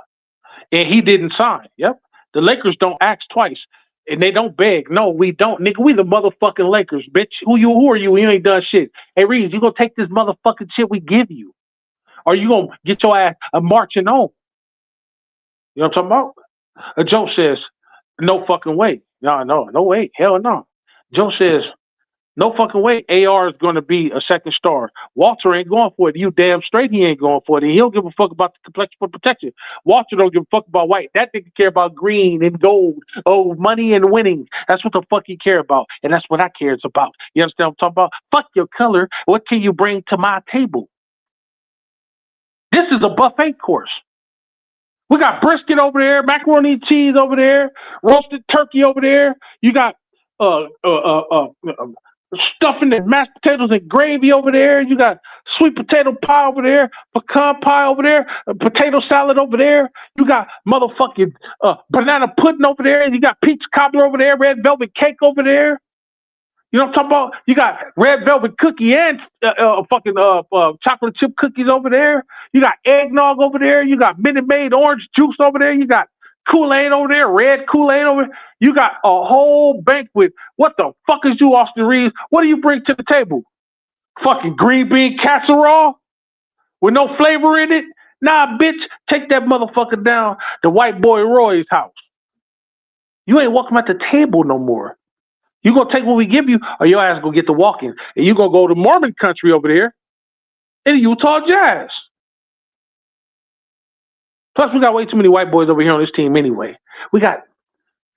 And he didn't sign. Yep. The Lakers don't ask twice. And they don't beg. No, we don't. Nigga, we the motherfucking Lakers, bitch. Who are you? You ain't done shit. Hey, Reeves, you gonna take this motherfucking shit we give you? Or you gonna get your ass marching on? You know what I'm talking about? Joe says, no fucking way. No way. Hell no. Joe says, no fucking way AR is going to be a second star. Walter ain't going for it. You damn straight he ain't going for it. And he don't give a fuck about the complexion for protection. Walter don't give a fuck about white. That nigga care about green and gold. Oh, money and winning. That's what the fuck he care about. And that's what I cares about. You understand what I'm talking about? Fuck your color. What can you bring to my table? This is a buffet course. We got brisket over there, macaroni and cheese over there, roasted turkey over there. You got stuffing and mashed potatoes and gravy over there. You got sweet potato pie over there, pecan pie over there, potato salad over there. You got motherfucking banana pudding over there. And you got pizza cobbler over there, red velvet cake over there. You know what I'm talking about? You got red velvet cookie and chocolate chip cookies over there. You got eggnog over there. You got Minute Maid orange juice over there. You got Kool-Aid over there, red Kool-Aid over there. You got a whole banquet. What the fuck is you, Austin Reeves? What do you bring to the table? Fucking green bean casserole with no flavor in it? Nah, bitch, take that motherfucker down to White Boy Roy's house. You ain't welcome at the table no more. You gonna take what we give you, or your ass gonna get to walking, and you gonna go to Mormon country over there in Utah Jazz. Plus, we got way too many white boys over here on this team anyway. We got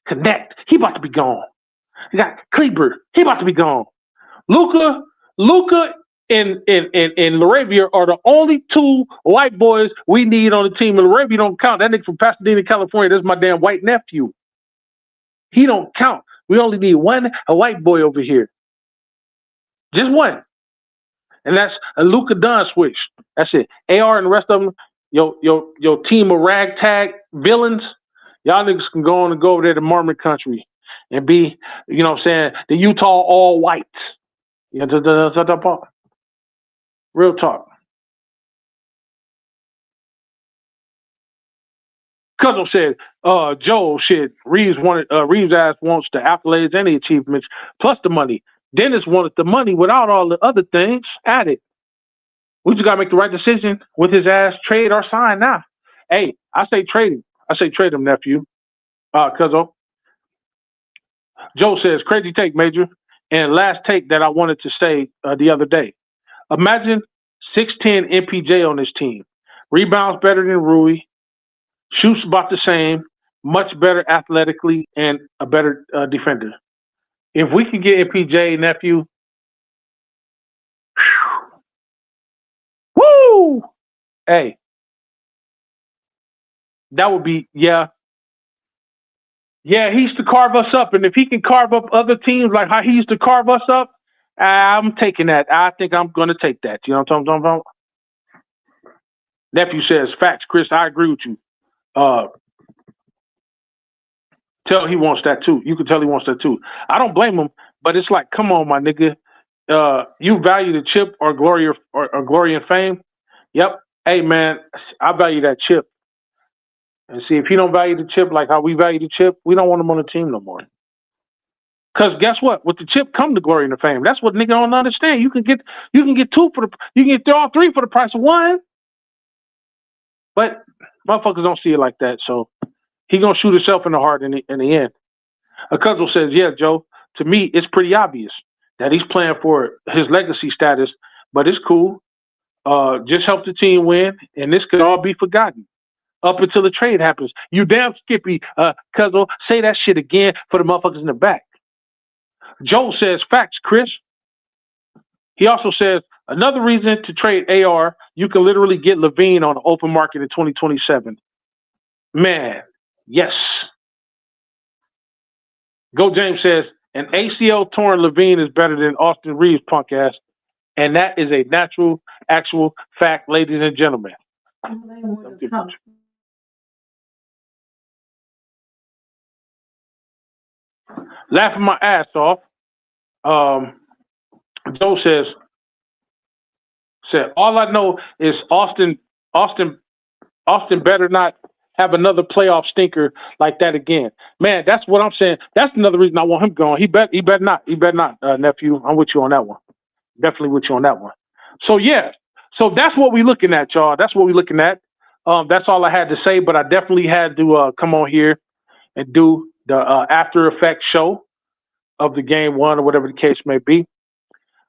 Connect. He about to be gone. We got Kleber. He about to be gone. Luka and Laravia are the only two white boys we need on the team. And Laravia don't count. That nigga from Pasadena, California, that's my damn white nephew. He don't count. We only need a white boy over here. Just one. And that's a Luka Doncic. That's it. AR and the rest of them, your team of ragtag villains, y'all niggas can go on and go over there to Mormon country and be, you know what I'm saying, the Utah all whites. You know, real talk. Cuzzo said, Joe, shit, Reeves ass wants the accolades and the achievements plus the money. Dennis wanted the money without all the other things added. We just gotta make the right decision with his ass, trade or sign now. Hey, I say trade him. I say trade him, nephew. Cuzzo. Joe says, crazy take, Major. And last take that I wanted to say the other day. Imagine 6'10 MPJ on this team. Rebounds better than Rui. Shoots about the same. Much better athletically and a better defender. If we can get MPJ, nephew, woo! Hey, that would be, yeah. Yeah, he used to carve us up. And if he can carve up other teams like how he used to carve us up, I'm taking that. I think I'm going to take that. You know what I'm talking about? Nephew says, facts, Chris, I agree with you. Tell he wants that too. You can tell he wants that too. I don't blame him, but it's like, come on, my nigga. You value the chip or glory or glory and fame? Yep. Hey, man, I value that chip. And see, if he don't value the chip like how we value the chip, we don't want him on the team no more. Because guess what? With the chip come the glory and the fame. That's what nigga don't understand. You can get two for you can get all three for the price of one. But motherfuckers don't see it like that. So he gonna shoot himself in the heart in the end. A cousin says, yeah, Joe, to me it's pretty obvious that he's playing for his legacy status, but it's cool. Just help the team win, and this could all be forgotten up until the trade happens. You damn skippy, Cuzzo, say that shit again for the motherfuckers in the back. Joe says, facts, Chris. He also says, another reason to trade AR, you can literally get Levine on the open market in 2027. Man, yes. Go James says, an ACL torn Levine is better than Austin Reeves, punk ass. And that is a natural, actual fact, ladies and gentlemen. Laughing my ass off. Joe said, all I know is Austin better not have another playoff stinker like that again. Man, that's what I'm saying. That's another reason I want him gone. He better not, nephew. I'm with you on that one. Definitely with you on that one. So yeah. So that's what we're looking at, y'all. That's what we're looking at. That's all I had to say, but I definitely had to come on here and do the after effects show of the game one or whatever the case may be.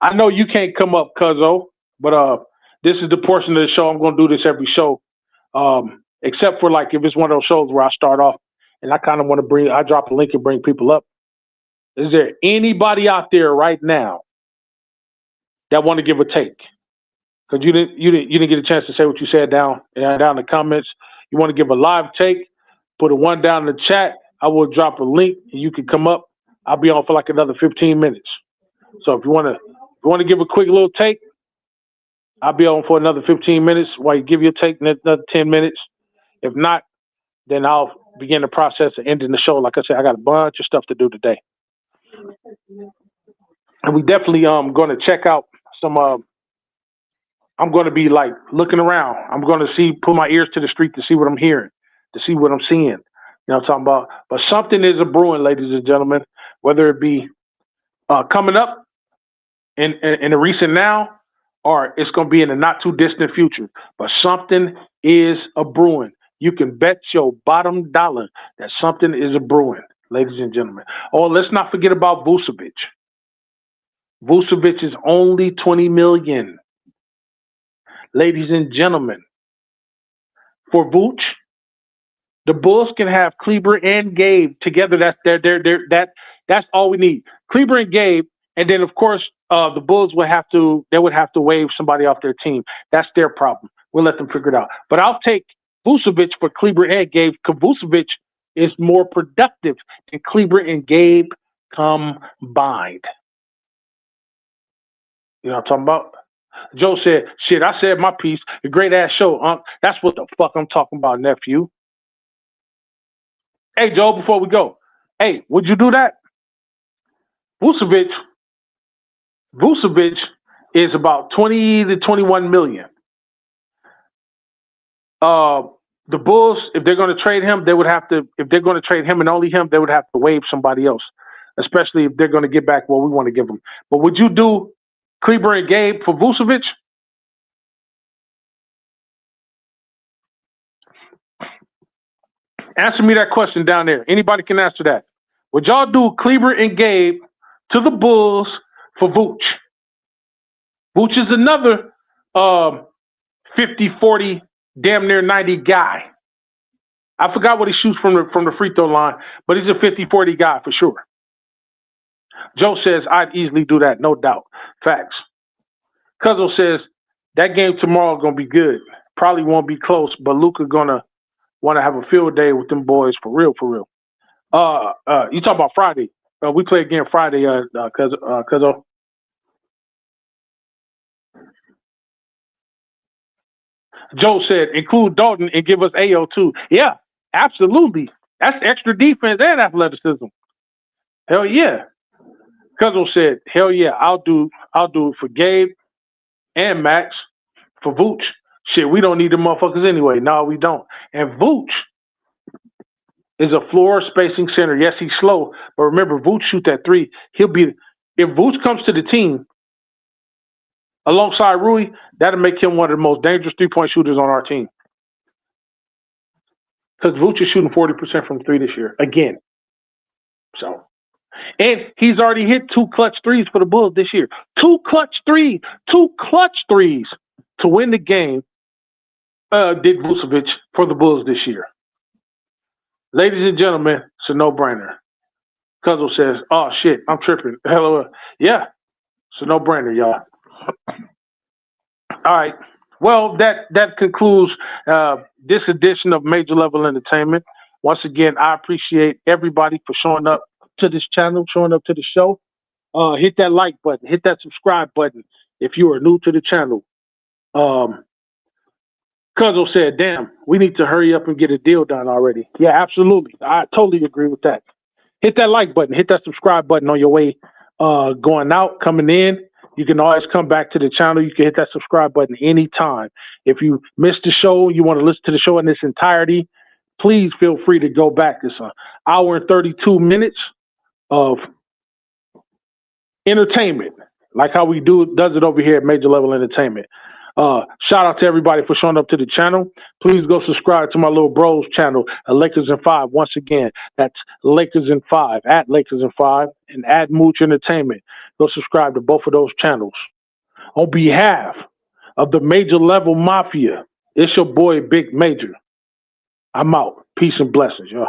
I know you can't come up, Cuzzo, but this is the portion of the show. I'm going to do this every show, except for like if it's one of those shows where I start off and I kind of want to I drop a link and bring people up. Is there anybody out there right now that want to give a take? Because you didn't get a chance to say what you said down in the comments. You want to give a live take? Put a one down in the chat. I will drop a link and you can come up. I'll be on for like another 15 minutes. So if you want to give a quick little take, I'll be on for another 15 minutes while you give your take another 10 minutes. If not, then I'll begin the process of ending the show. Like I said, I got a bunch of stuff to do today. And we definitely going to check out some I'm going to be like looking around. I'm going to put my ears to the street to see what I'm hearing, to see what I'm seeing. You know what I'm talking about? But something is a brewing, ladies and gentlemen, whether it be coming up in the recent now or it's going to be in the not too distant future. But something is a brewing. You can bet your bottom dollar that something is a brewing, ladies and gentlemen. Oh, let's not forget about Vucevic. Vucevic is only $20 million. Ladies and gentlemen, for Vooch, the Bulls can have Kleber and Gabe together. That's all we need. Kleber and Gabe, And then, of course, the Bulls would have to waive somebody off their team. That's their problem. We'll let them figure it out. But I'll take Vucevic for Kleber and Gabe, because Vucevic is more productive than Kleber and Gabe combined. You know what I'm talking about? Joe said, shit, I said my piece. A great-ass show, Unc. That's what the fuck I'm talking about, nephew. Hey, Joe, before we go. Hey, would you do that? Vucevic is about 20 to 21 million. The Bulls, if they're going to trade him, if they're going to trade him and only him, they would have to waive somebody else, especially if they're going to get back what we want to give them. But would you do Kleber and Gabe for Vucevic? Answer me that question down there. Anybody can answer that. Would y'all do Kleber and Gabe to the Bulls for Vooch? Vooch is another 50, 40, damn near 90 guy. I forgot what he shoots from the free throw line, but he's a 50, 40 guy for sure. Joe says, I'd easily do that, no doubt. Facts. Cuzzo says, that game tomorrow is going to be good. Probably won't be close, but Luka going to want to have a field day with them boys for real, for real. You talking about Friday. We play again Friday, Cuzzo. Joe said, include Dalton and give us AO too. Yeah, absolutely. That's extra defense and athleticism. Hell yeah. Cuzzo said, hell yeah, I'll do it for Gabe and Max. For Vooch, shit, we don't need the motherfuckers anyway. No, we don't. And Vooch is a floor spacing center. Yes, he's slow, but remember, Vooch shoot that three. If Vooch comes to the team alongside Rui, that'll make him one of the most dangerous three-point shooters on our team. Because Vooch is shooting 40% from three this year, again. So, and he's already hit 2 clutch threes for the Bulls this year. 2 clutch threes to win the game did Vucevic for the Bulls this year. Ladies and gentlemen, it's a no-brainer. Cuzzo says, oh, shit, I'm tripping. Hello. Yeah, it's a no-brainer, y'all. All right. Well, that concludes this edition of Major Level Entertainment. Once again, I appreciate everybody for showing up to this channel, showing up to the show. Hit that like button. Hit that subscribe button if you are new to the channel. Cuzzo said, damn, we need to hurry up and get a deal done already. Yeah, absolutely. I totally agree with that. Hit that like button. Hit that subscribe button on your way going out, coming in. You can always come back to the channel. You can hit that subscribe button anytime. If you missed the show, you want to listen to the show in its entirety, please feel free to go back. It's an hour and 32 minutes of entertainment, like how we does it over here at Major Level Entertainment. Shout out to everybody for showing up to the channel. Please go subscribe to my little bros channel, Lakers in 5. Once again, that's Lakers in 5, at Lakers in 5, and at Mooch Entertainment. Go subscribe to both of those channels. On behalf of the Major Level Mafia, it's your boy, Big Major. I'm out. Peace and blessings, y'all.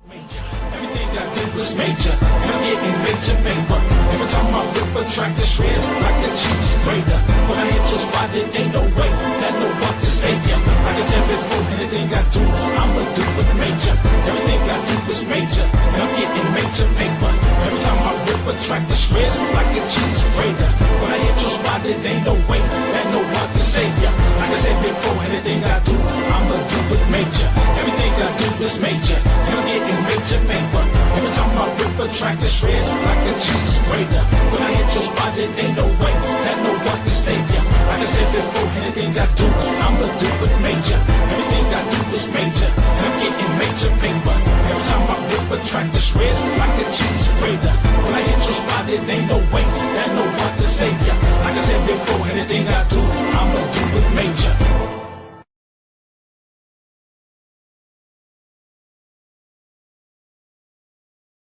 Everything I do is major. I'm getting major paper. Every time I whip a track, the shreds like a cheese grater. When I hit your spot, it ain't no way that no one can save ya. Like I said before, anything I do, I'ma do it major. Everything I do is major. And I'm getting major paper. Every time I whip a track, the shreds like a cheese grater. When I hit your spot, it ain't no way that no one can save ya. Like I said before, anything I do, I'ma do it major. Everything I do is major. And I'm getting major paper. Every time I whip a track, the shreds like a cheese grater. When I hit your spot, it ain't no way that no one can save ya. Like I said before, anything I do, I'ma do it major. Everything I do is major. And I'm getting major paper. Every time I whip a track, the shreds like a cheese grater. When I hit your spot, it ain't no way that no one can save ya. Like I said before, anything I do,